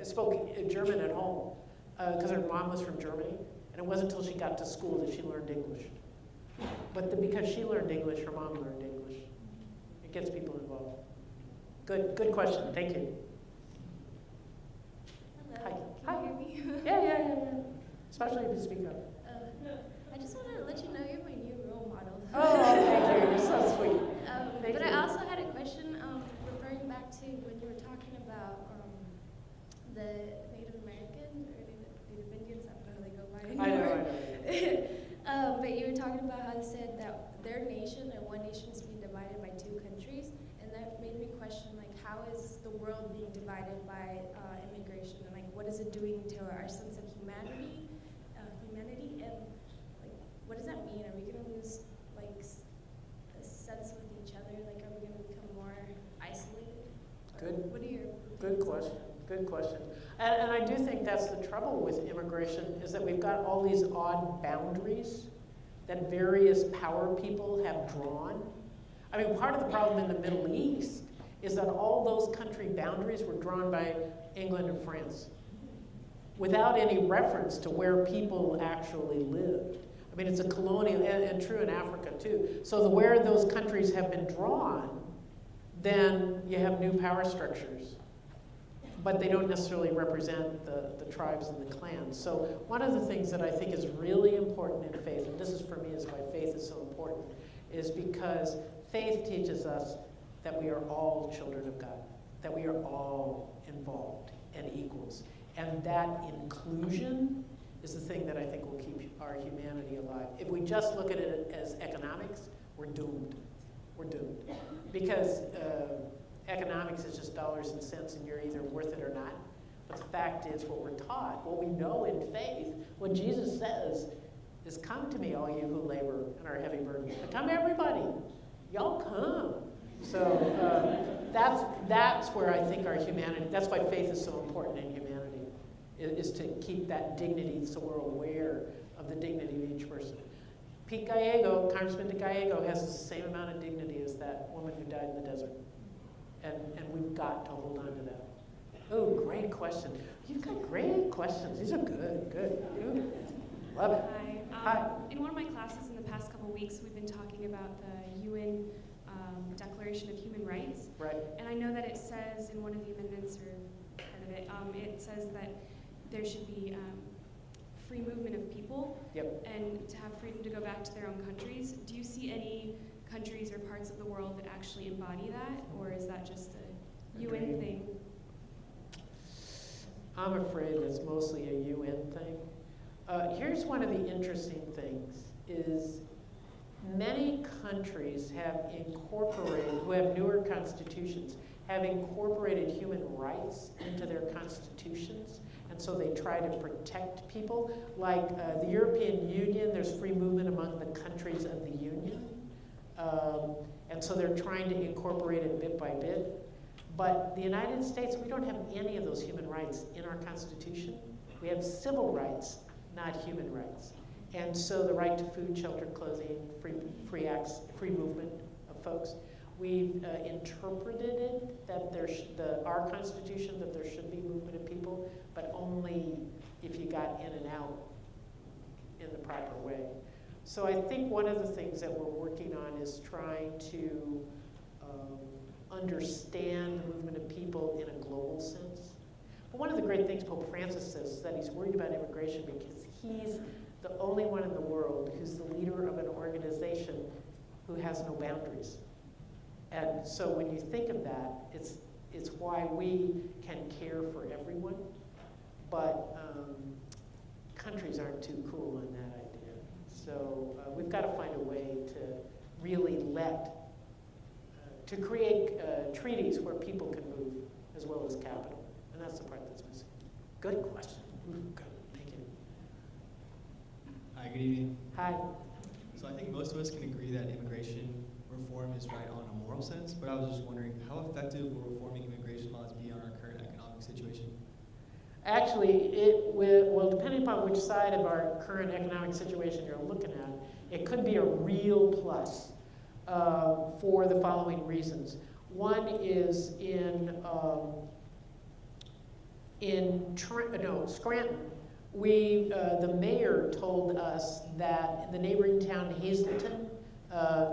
spoke German at home because her mom was from Germany, and it wasn't until she got to school that she learned English. But because she learned English, her mom learned English. It gets people involved. Good question. Thank you. Hello. Hi. Can you hear me? Yeah. Especially if you speak up. I just wanted to let you know you're my new role model. Oh, thank you. You're so sweet. But I also had a question referring back to when you were talking about the Native Americans or Native Indians. I don't know how they go by anymore. I know. But you were talking about how they said that their nation or one nation is being divided by two countries, and that made me question, like, how is the world being divided by immigration, and like, what is it doing to our sense of humanity, and like, what does that mean? Are we going to lose like a sense with each other? Like, are we going to become more isolated? What are your Good question. Good question. And I do think that's the trouble with immigration, is that we've got all these odd boundaries that various power people have drawn. I mean, part of the problem in the Middle East is that all those country boundaries were drawn by England and France without any reference to where people actually lived. I mean, it's a colonial, and true in Africa too. So where those countries have been drawn, then you have new power structures. But they don't necessarily represent the tribes and the clans. So one of the things that I think is really important in faith, and this is for me is why faith is so important, is because faith teaches us that we are all children of God, that we are all involved and equals. And that inclusion is the thing that I think will keep our humanity alive. If we just look at it as economics, we're doomed. We're doomed. Because economics is just dollars and cents, and you're either worth it or not. But the fact is, what we're taught, what we know in faith, what Jesus says is, come to me, all you who labor and are heavy burdened. Come everybody. Y'all come. So that's where I think our humanity, that's why faith is so important in humanity, is to keep that dignity so we're aware of the dignity of each person. Pete Gallego, Congressman Gallego, has the same amount of dignity as that woman who died in the desert. And we've got to hold on to that. Oh, great question. You've got great questions. These are good. Ooh, love it. Hi. In one of my classes in the past couple weeks, we've been talking about the UN Declaration of Human Rights. Right. And I know that it says in one of the amendments, or part of it, it says that there should be free movement of people. Yep. And to have freedom to go back to their own countries. Do you see any countries or parts of the world that actually embody that, or is that just a UN thing? I'm afraid it's mostly a UN thing. Here's one of the interesting things, is many countries have incorporated, who have newer constitutions, have incorporated human rights into their constitutions, and so they try to protect people. Like the European Union, there's free movement among the countries of the Union, and so they're trying to incorporate it bit by bit. But the United States, we don't have any of those human rights in our Constitution. We have civil rights, not human rights. And so the right to food, shelter, clothing, free movement of folks. We've interpreted it that our Constitution, that there should be movement of people, but only if you got in and out in the proper way. So I think one of the things that we're working on is trying to understand the movement of people in a global sense. But one of the great things Pope Francis says is that he's worried about immigration because he's the only one in the world who's the leader of an organization who has no boundaries. And so when you think of that, it's why we can care for everyone, but countries aren't too cool on that idea. So we've got to find a way to really to create treaties where people can move as well as capital. And that's the part that's missing. Good question. Ooh, good. Thank you. Hi, good evening. Hi. So I think most of us can agree that immigration reform is right on a moral sense, but I was just wondering, how effective will reforming immigration laws be on our current economic situation? Actually, it will, well, depending upon which side of our current economic situation you're looking at, it could be a real plus for the following reasons. One is in Scranton, the mayor told us that the neighboring town, Hazleton,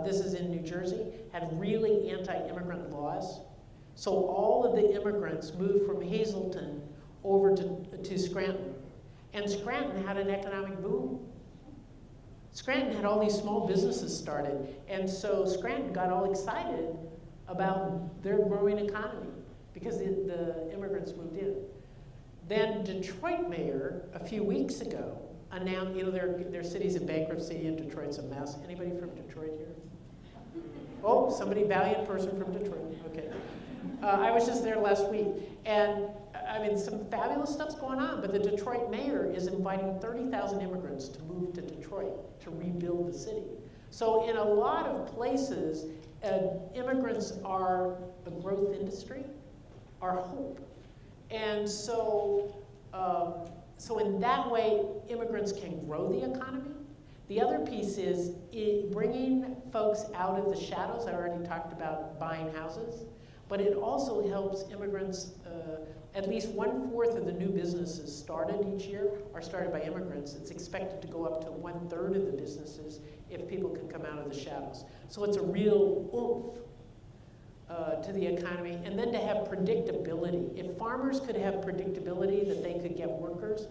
this is in New Jersey, had really anti-immigrant laws. So all of the immigrants moved from Hazleton over to Scranton. And Scranton had an economic boom. Scranton had all these small businesses started. And so Scranton got all excited about their growing economy because the immigrants moved in. Then Detroit mayor, a few weeks ago, announced, their city's in bankruptcy and Detroit's a mess. Anybody from Detroit here? Oh, somebody, valiant person from Detroit, okay. I was just there last week, and I mean, some fabulous stuff's going on, but the Detroit mayor is inviting 30,000 immigrants to move to Detroit to rebuild the city. So in a lot of places, immigrants are a growth industry, are hope. And so, so in that way, immigrants can grow the economy. The other piece is bringing folks out of the shadows. I already talked about buying houses, but it also helps immigrants. At least 1/4 of the new businesses started each year are started by immigrants. It's expected to go up to 1/3 of the businesses if people can come out of the shadows. So it's a real oomph to the economy, and then to have predictability. If farmers could have predictability that they could get workers,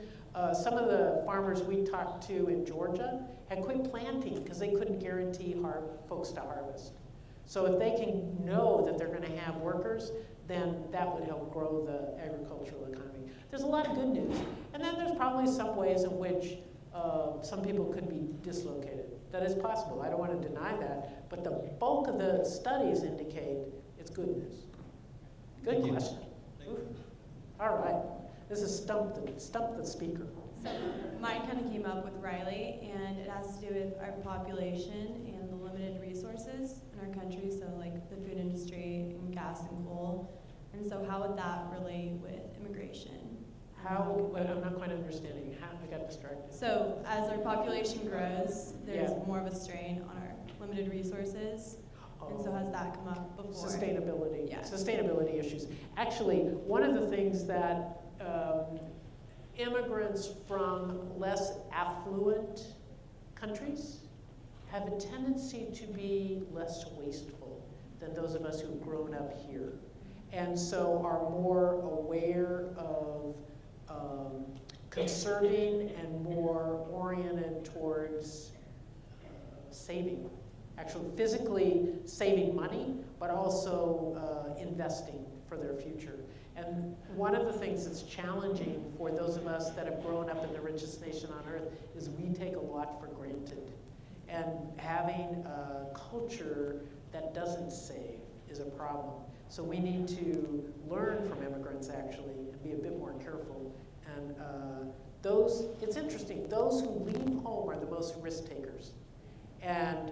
some of the farmers we talked to in Georgia had quit planting because they couldn't guarantee folks to harvest. So if they can know that they're going to have workers, then that would help grow the agricultural economy. There's a lot of good news. And then there's probably some ways in which some people could be dislocated. That is possible. I don't want to deny that. But the bulk of the studies indicate it's good news. Good Thank you. question. Oof. All right. This is Stump the Speaker. So mine kind of came up with Riley, and it has to do with our population and the limited resources in our country, so like the food industry and gas and coal. And so how would that relate with immigration? I'm not quite understanding. I got distracted. So as our population grows, there's Yeah. more of a strain on our limited resources. And so has that come up before? Sustainability. Yeah. Sustainability issues. Actually, one of the things that immigrants from less affluent countries have a tendency to be less wasteful than those of us who've grown up here, and so are more aware of conserving and more oriented towards saving. actually physically saving money, but also investing for their future. And one of the things that's challenging for those of us that have grown up in the richest nation on earth is we take a lot for granted. And having a culture that doesn't save is a problem. So we need to learn from immigrants, actually, and be a bit more careful. And it's interesting, those who leave home are the most risk takers. And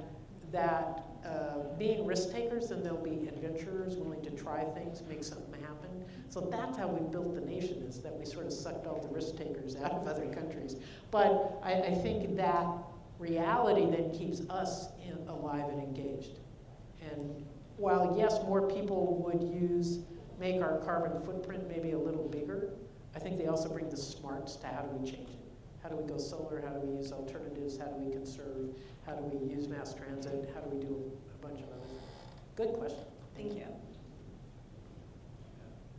that being risk takers, then they'll be adventurers, willing to try things, make something happen. So that's how we built the nation, is that we sort of sucked all the risk takers out of other countries. But I think that reality then keeps us alive and engaged. And while yes, more people would make our carbon footprint maybe a little bigger, I think they also bring the smarts to how do we change it. How do we go solar? How do we use alternatives? How do we conserve? How do we use mass transit? How do we do a bunch of other things? Good question. Thank you.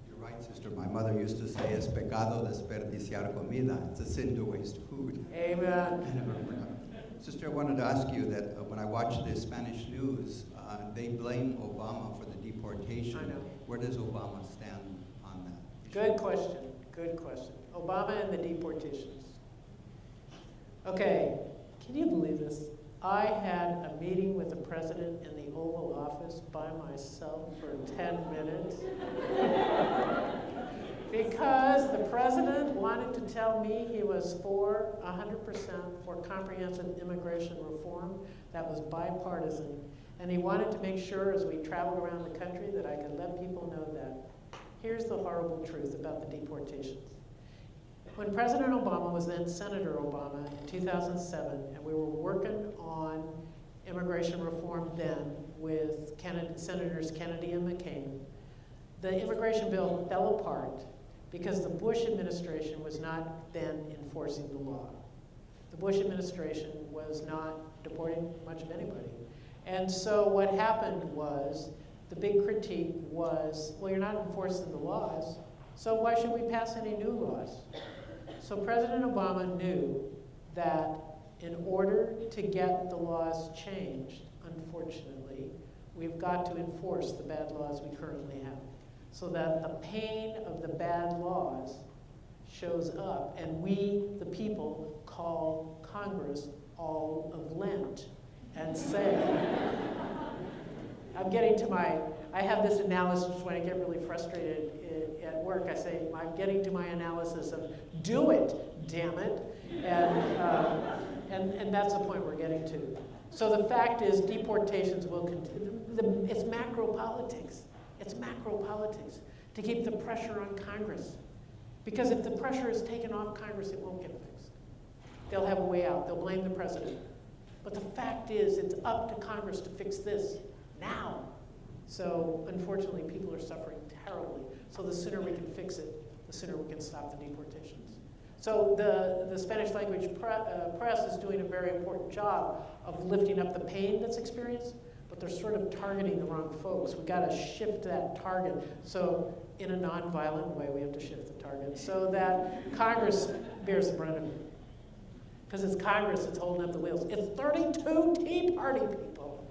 You're right, sister. My mother used to say, es pecado desperdiciar comida. It's a sin to waste food. Amen. Sister, I wanted to ask you that when I watch the Spanish news, they blame Obama for the deportation. I know. Where does Obama stand on that? Good question. Good question. Obama and the deportations. Okay, can you believe this? I had a meeting with the president in the Oval Office by myself for 10 minutes because the president wanted to tell me he was 100% for comprehensive immigration reform that was bipartisan. And he wanted to make sure as we traveled around the country that I could let people know that. Here's the horrible truth about the deportations. When President Obama was then Senator Obama in 2007, and we were working on immigration reform then with Senators Kennedy and McCain, the immigration bill fell apart because the Bush administration was not then enforcing the law. The Bush administration was not deporting much of anybody. And so what happened was, the big critique was, well, you're not enforcing the laws, so why should we pass any new laws? So President Obama knew that in order to get the laws changed, unfortunately, we've got to enforce the bad laws we currently have, so that the pain of the bad laws shows up, and we, the people, call Congress all of Lent and say, I have this analysis when I get really frustrated at work. I say, I'm getting to my analysis of, do it, damn it. And that's the point we're getting to. So the fact is, deportations will continue. It's macro politics. It's macro politics to keep the pressure on Congress. Because if the pressure is taken off Congress, it won't get fixed. They'll have a way out. They'll blame the president. But the fact is, it's up to Congress to fix this now. So unfortunately, people are suffering terribly. So the sooner we can fix it, the sooner we can stop the deportations. So the Spanish language press is doing a very important job of lifting up the pain that's experienced, but they're sort of targeting the wrong folks. We've got to shift that target. So in a nonviolent way, we have to shift the target so that Congress bears the brunt of it. Because it's Congress that's holding up the wheels. It's 32 Tea Party people.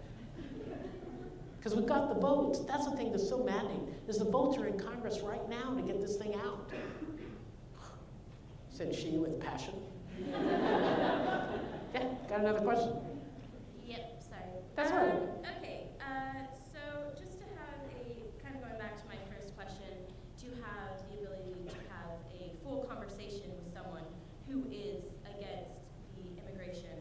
Because we've got the votes. That's the thing that's so maddening, is the votes are in Congress right now to get this thing out. Said she with passion. Yeah, got another question? Yep, sorry. That's all right. Okay, so just to have kind of going back to my first question, to have the ability to have a full conversation with someone who is against the immigration,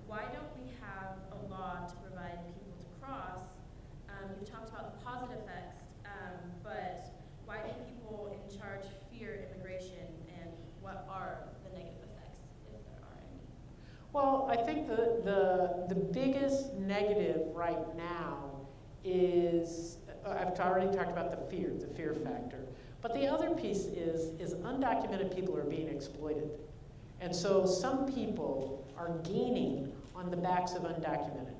why don't we have a law to provide people to cross? You've talked about the positive effects, but why do people in charge fear immigration, and what are the negative effects, if there are any? Well, I think the biggest negative right now is, I've already talked about the fear factor. But the other piece is undocumented people are being exploited. And so some people are gaining on the backs of undocumented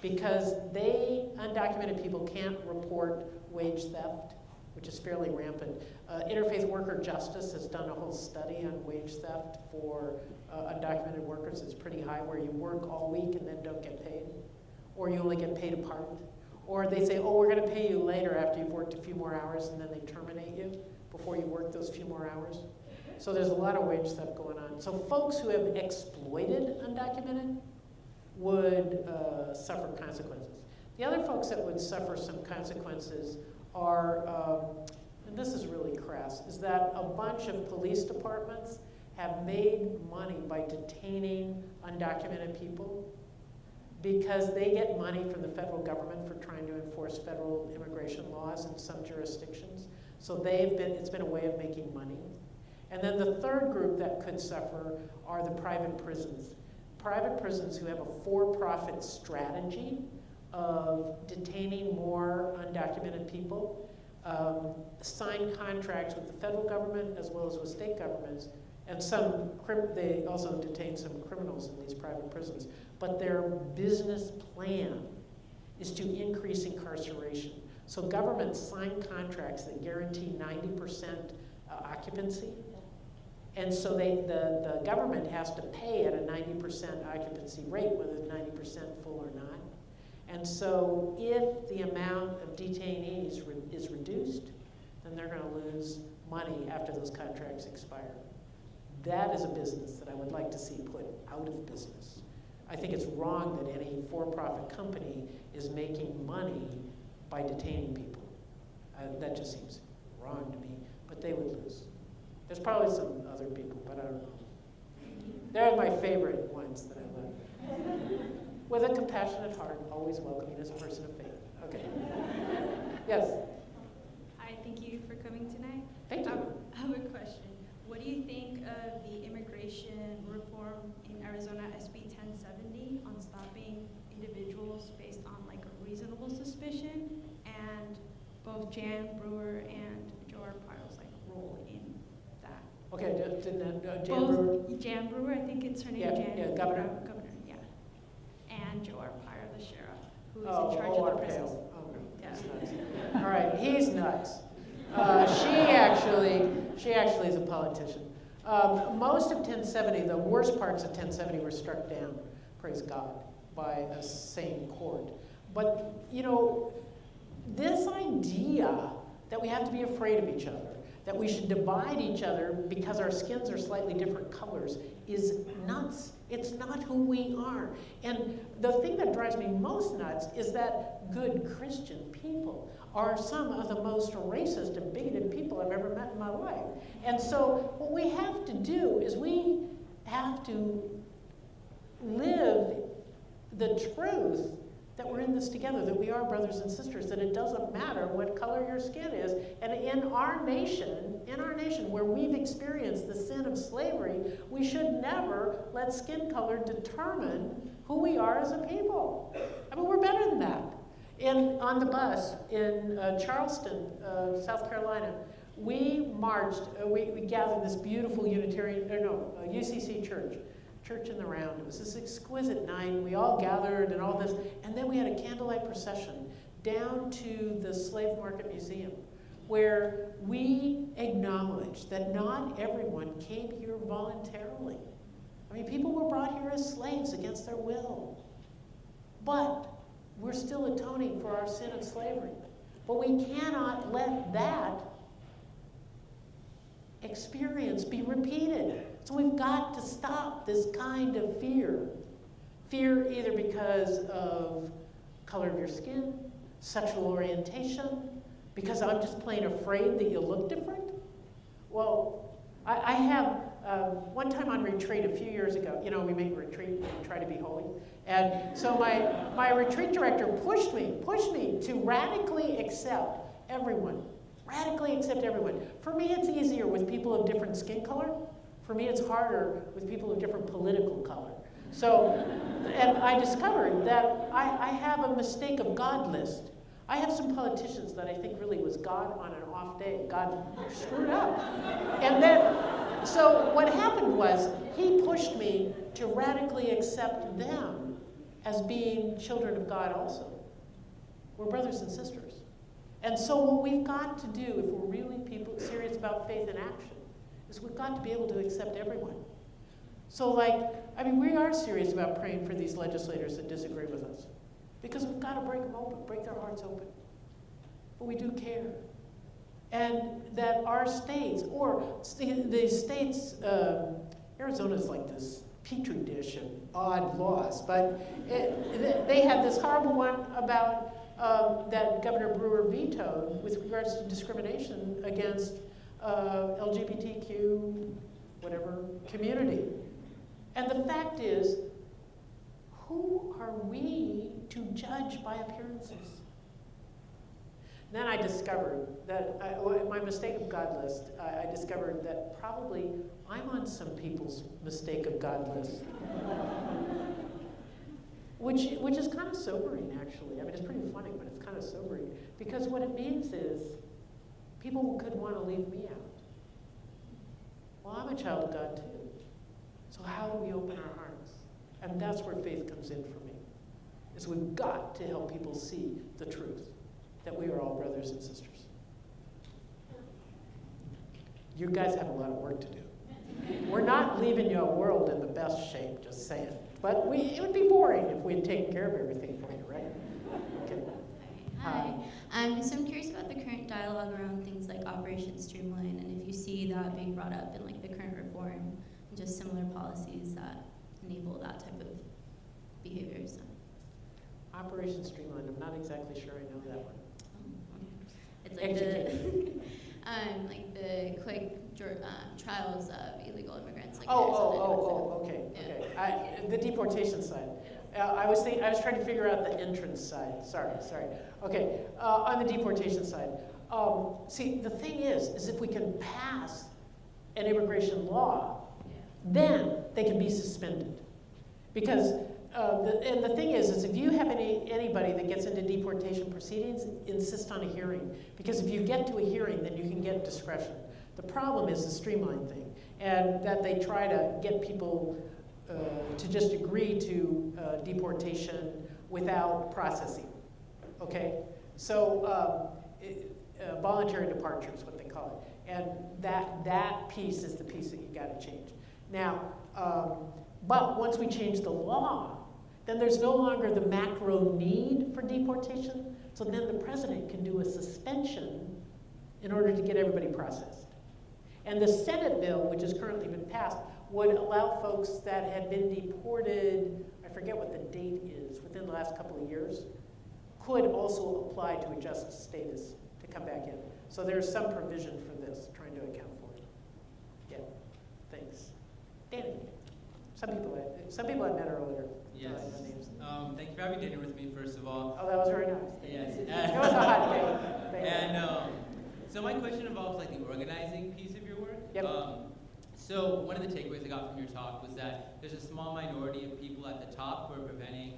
because undocumented people can't report wage theft, which is fairly rampant. Interfaith Worker Justice has done a whole study on wage theft for undocumented workers. It's pretty high, where you work all week and then don't get paid. or you only get paid a part. Or they say, oh, we're going to pay you later after you've worked a few more hours, and then they terminate you before you work those few more hours. So there's a lot of wage stuff going on. So folks who have exploited undocumented would suffer consequences. The other folks that would suffer some consequences are, and this is really crass, is that a bunch of police departments have made money by detaining undocumented people because they get money from the federal government for trying to enforce federal immigration laws in some jurisdictions. So it's been a way of making money. And then the third group that could suffer are the private prisons. Private prisons who have a for-profit strategy of detaining more undocumented people, sign contracts with the federal government as well as with state governments, and they also detain some criminals in these private prisons. But their business plan is to increase incarceration. So governments sign contracts that guarantee 90% occupancy. And so the government has to pay at a 90% occupancy rate, whether it's 90% full or not. And so if the amount of detainees is reduced, then they're going to lose money after those contracts expire. That is a business that I would like to see put out of business. I think it's wrong that any for-profit company is making money by detaining people. That just seems wrong to me, but they would lose. There's probably some other people, but I don't know. They're my favorite ones that I love. With a compassionate heart, always welcoming as a person of faith. Okay. Yes? Hi, thank you for coming tonight. Thank you. I have a question. What do you think of the immigration reform in Arizona, SB 1070, on stopping individuals based on like a reasonable suspicion, and both Jan Brewer and Joe Arpaio's like role in that? Okay, didn't Jan Brewer? Both Jan Brewer, I think it's her name, Yeah, Jan. yeah, governor. Governor, yeah. And Joe Arpaio, the sheriff, who is Oh, in charge of the Arpaio. prisons. Oh, Yeah. that's nuts. All right, he's nuts. She actually is a politician. Most of 1070, the worst parts of 1070 were struck down, praise God, by a sane court. But, you know, this idea that we have to be afraid of each other, that we should divide each other because our skins are slightly different colors, is nuts. It's not who we are. And the thing that drives me most nuts is that good Christian people are some of the most racist and bigoted people I've ever met in my life. And so what we have to do is we have to live the truth that we're in this together, that we are brothers and sisters, that it doesn't matter what color your skin is. And in our nation where we've experienced the sin of slavery, we should never let skin color determine who we are as a people. I mean, we're better than that. On the bus in Charleston, South Carolina, we marched, we gathered this beautiful UCC church in the round. It was this exquisite night. We all gathered and all this, and then we had a candlelight procession down to the Slave Market Museum, where we acknowledged that not everyone came here voluntarily. I mean, people were brought here as slaves against their will. But we're still atoning for our sin of slavery. But we cannot let that experience be repeated. So we've got to stop this kind of fear. Fear either because of color of your skin, sexual orientation, because I'm just plain afraid that you'll look different. Well, I have, one time on retreat a few years ago, we make retreat and try to be holy. And so my retreat director pushed me to radically accept everyone. Radically accept everyone. For me, it's easier with people of different skin color. For me, it's harder with people of different political color. So, and I discovered that I have a mistake of God list. I have some politicians that I think really was God on an off day. God screwed up. And then, so what happened was he pushed me to radically accept them as being children of God also. We're brothers and sisters. And so what we've got to do, if we're really people serious about faith and action, is we've got to be able to accept everyone. So we are serious about praying for these legislators that disagree with us. because we've got to break them open, break their hearts open. But we do care. And that our states, or the states, Arizona's like this petri dish of odd laws, but they had this horrible one about that Governor Brewer vetoed with regards to discrimination against LGBTQ, whatever, community. And the fact is, who are we to judge by appearances? Then I discovered that, my mistake of God list, I discovered that probably I'm on some people's mistake of God list. Which is kind of sobering, actually. I mean, it's pretty funny, but it's kind of sobering. Because what it means is people could want to leave me out. Well, I'm a child of God, too. So how do we open our hearts? And that's where faith comes in for me, is we've got to help people see the truth, that we are all brothers and sisters. You guys have a lot of work to do. We're not leaving your world in the best shape, just saying. But it would be boring if we had taken care of everything for you, right? Okay. Hi. So I'm curious about the current dialogue around things like Operation Streamline, and if you see that being brought up in like the current reform, and just similar policies that enable that type of behavior. So. Operation Streamline, I'm not exactly sure I know that one. It's like like the quick trials of illegal immigrants. Like Okay. The deportation side. I was trying to figure out the entrance side. Sorry. Okay, on the deportation side. See, the thing is if we can pass an immigration law, then they can be suspended. Because and the thing is if you have anybody that gets into deportation proceedings, insist on a hearing. Because if you get to a hearing, then you can get discretion. The problem is the streamline thing, and that they try to get people to just agree to deportation without processing. Okay? So voluntary departure is what they call it. And that piece is the piece that you got to change. Now, but once we change the law, then there's no longer the macro need for deportation. So then the president can do a suspension in order to get everybody processed. And the Senate bill, which has currently been passed, would allow folks that had been deported, I forget what the date is, within the last couple of years, could also apply to adjust status to come back in. So there's some provision for this, trying to account for it. Yeah, thanks. Danny. Some people I met earlier. Yes. Thank you for having dinner with me, first of all. Oh, that was very nice. Yes. It was a hot day. And so my question involves like the organizing piece of your work. Yep. So one of the takeaways I got from your talk was that there's a small minority of people at the top who are preventing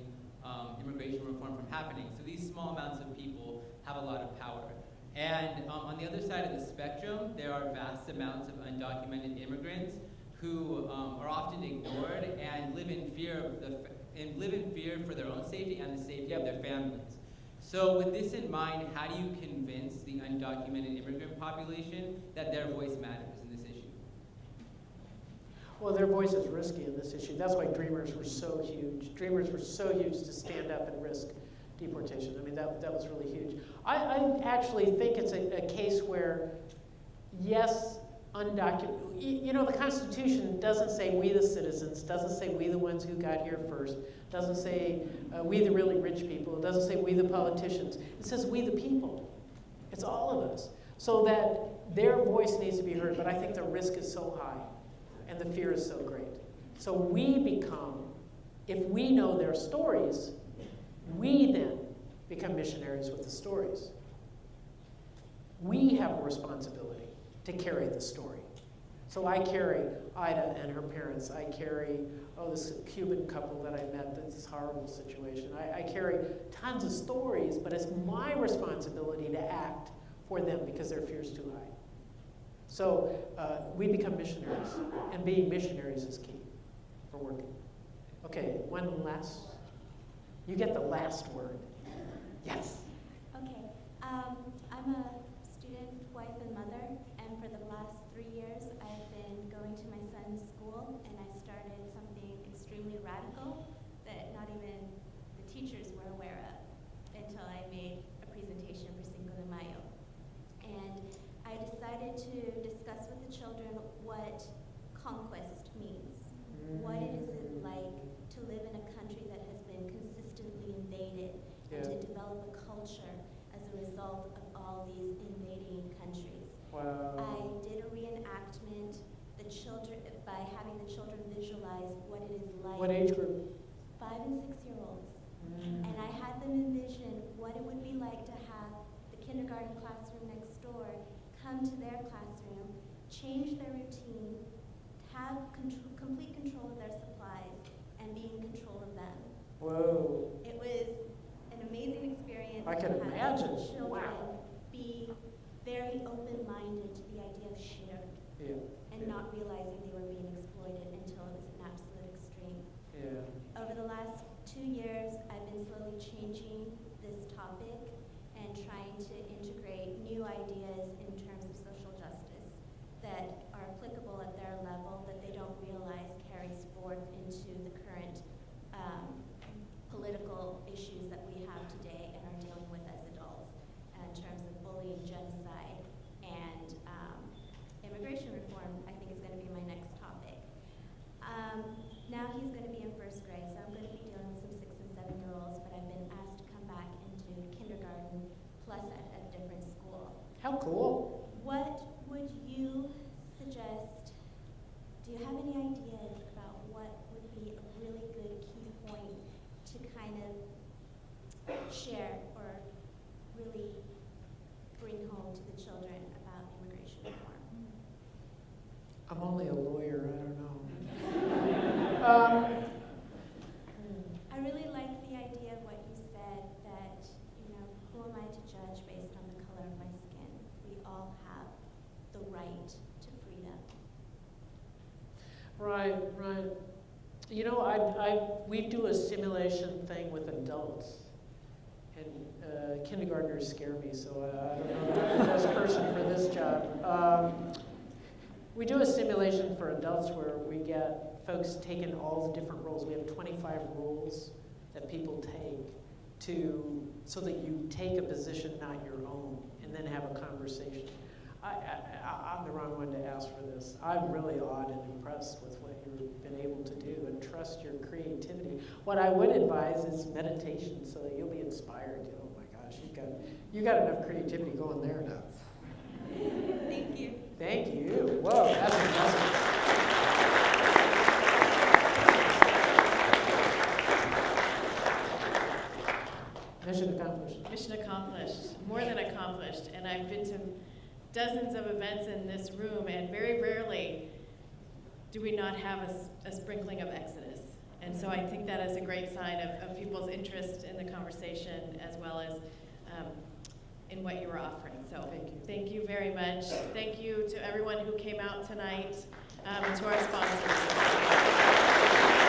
immigration reform from happening. So these small amounts of people have a lot of power. And on the other side of the spectrum, there are vast amounts of undocumented immigrants who are often ignored and live in fear for their own safety and the safety of their families. So with this in mind, how do you convince the undocumented immigrant population that their voice matters in this issue? Well, their voice is risky in this issue. That's why Dreamers were so huge. Dreamers were so huge to stand up and risk deportation. I mean, that was really huge. I actually think it's a case where, yes, undocumented. You know, the Constitution doesn't say we the citizens, doesn't say we the ones who got here first, doesn't say we the really rich people, it doesn't say we the politicians. It says we the people. It's all of us. So that their voice needs to be heard, but I think the risk is so high and the fear is so great. So we become, if we know their stories, we then become missionaries with the stories. We have a responsibility to carry the story. So I carry Ida and her parents. I carry, this Cuban couple that I met, this horrible situation. I carry tons of stories, but it's my responsibility to act for them because their fear's too high. So we become missionaries, and being missionaries is key for working. Okay, one last, you get the last word. Yes. Okay, I'm a student, wife, and mother, and for the last 3 years, I've been going to my son's school, and I started something extremely radical that not even the teachers were aware of. to develop a culture as a result of all these invading countries. Wow. I did a reenactment, the children, by having the children visualize what it is like. What age group? 5 and 6 year olds. And I had them envision what it would be like to have the kindergarten classroom next door come to their classroom, change their routine, have complete control of their supplies, and be in control of them. Whoa. It was an amazing experience. I can to have imagine. children Wow. be very open-minded to the idea of sharing Yeah. and not realizing they were being exploited until it was an absolute extreme. Yeah. Over the last 2 years, I've been slowly changing this topic and trying to integrate new ideas in terms of social justice that are applicable at their level that they don't realize carries forth into the current political issues that we have today and are dealing with as adults in terms of bullying, genocide, and immigration reform. I think is going to be my next topic. Now he's going to be in first grade, so I'm going to be dealing with some 6 and 7 year olds, but I've been asked to come back and do kindergarten plus at a different school. How cool. What would you suggest? Do you have any ideas about what would be a really good key point to kind of share or really bring home to the children about immigration reform? I'm only a lawyer, I don't know. I really like the idea of what you said that, who am I to judge based on the color of my skin? We all have the right to freedom. Right, right. We do a simulation thing with adults, and kindergartners scare me, so I don't know if I'm the best person for this job. We do a simulation for adults where we get folks taking all the different roles. We have 25 roles that people take so that you take a position not your own and then have a conversation. I'm the wrong one to ask for this. I'm really awed and impressed with what you've been able to do and trust your creativity. What I would advise is meditation so that you'll be inspired. Oh my gosh, you got enough creativity going there now. Thank you. Thank you. Whoa, that's impressive. Mission accomplished. Mission accomplished, more than accomplished. And I've been to dozens of events in this room, and very rarely do we not have a sprinkling of Exodus. And so I think that is a great sign of people's interest in the conversation as well as in what you were offering. So thank you very much. Thank you to everyone who came out tonight, and to our sponsors.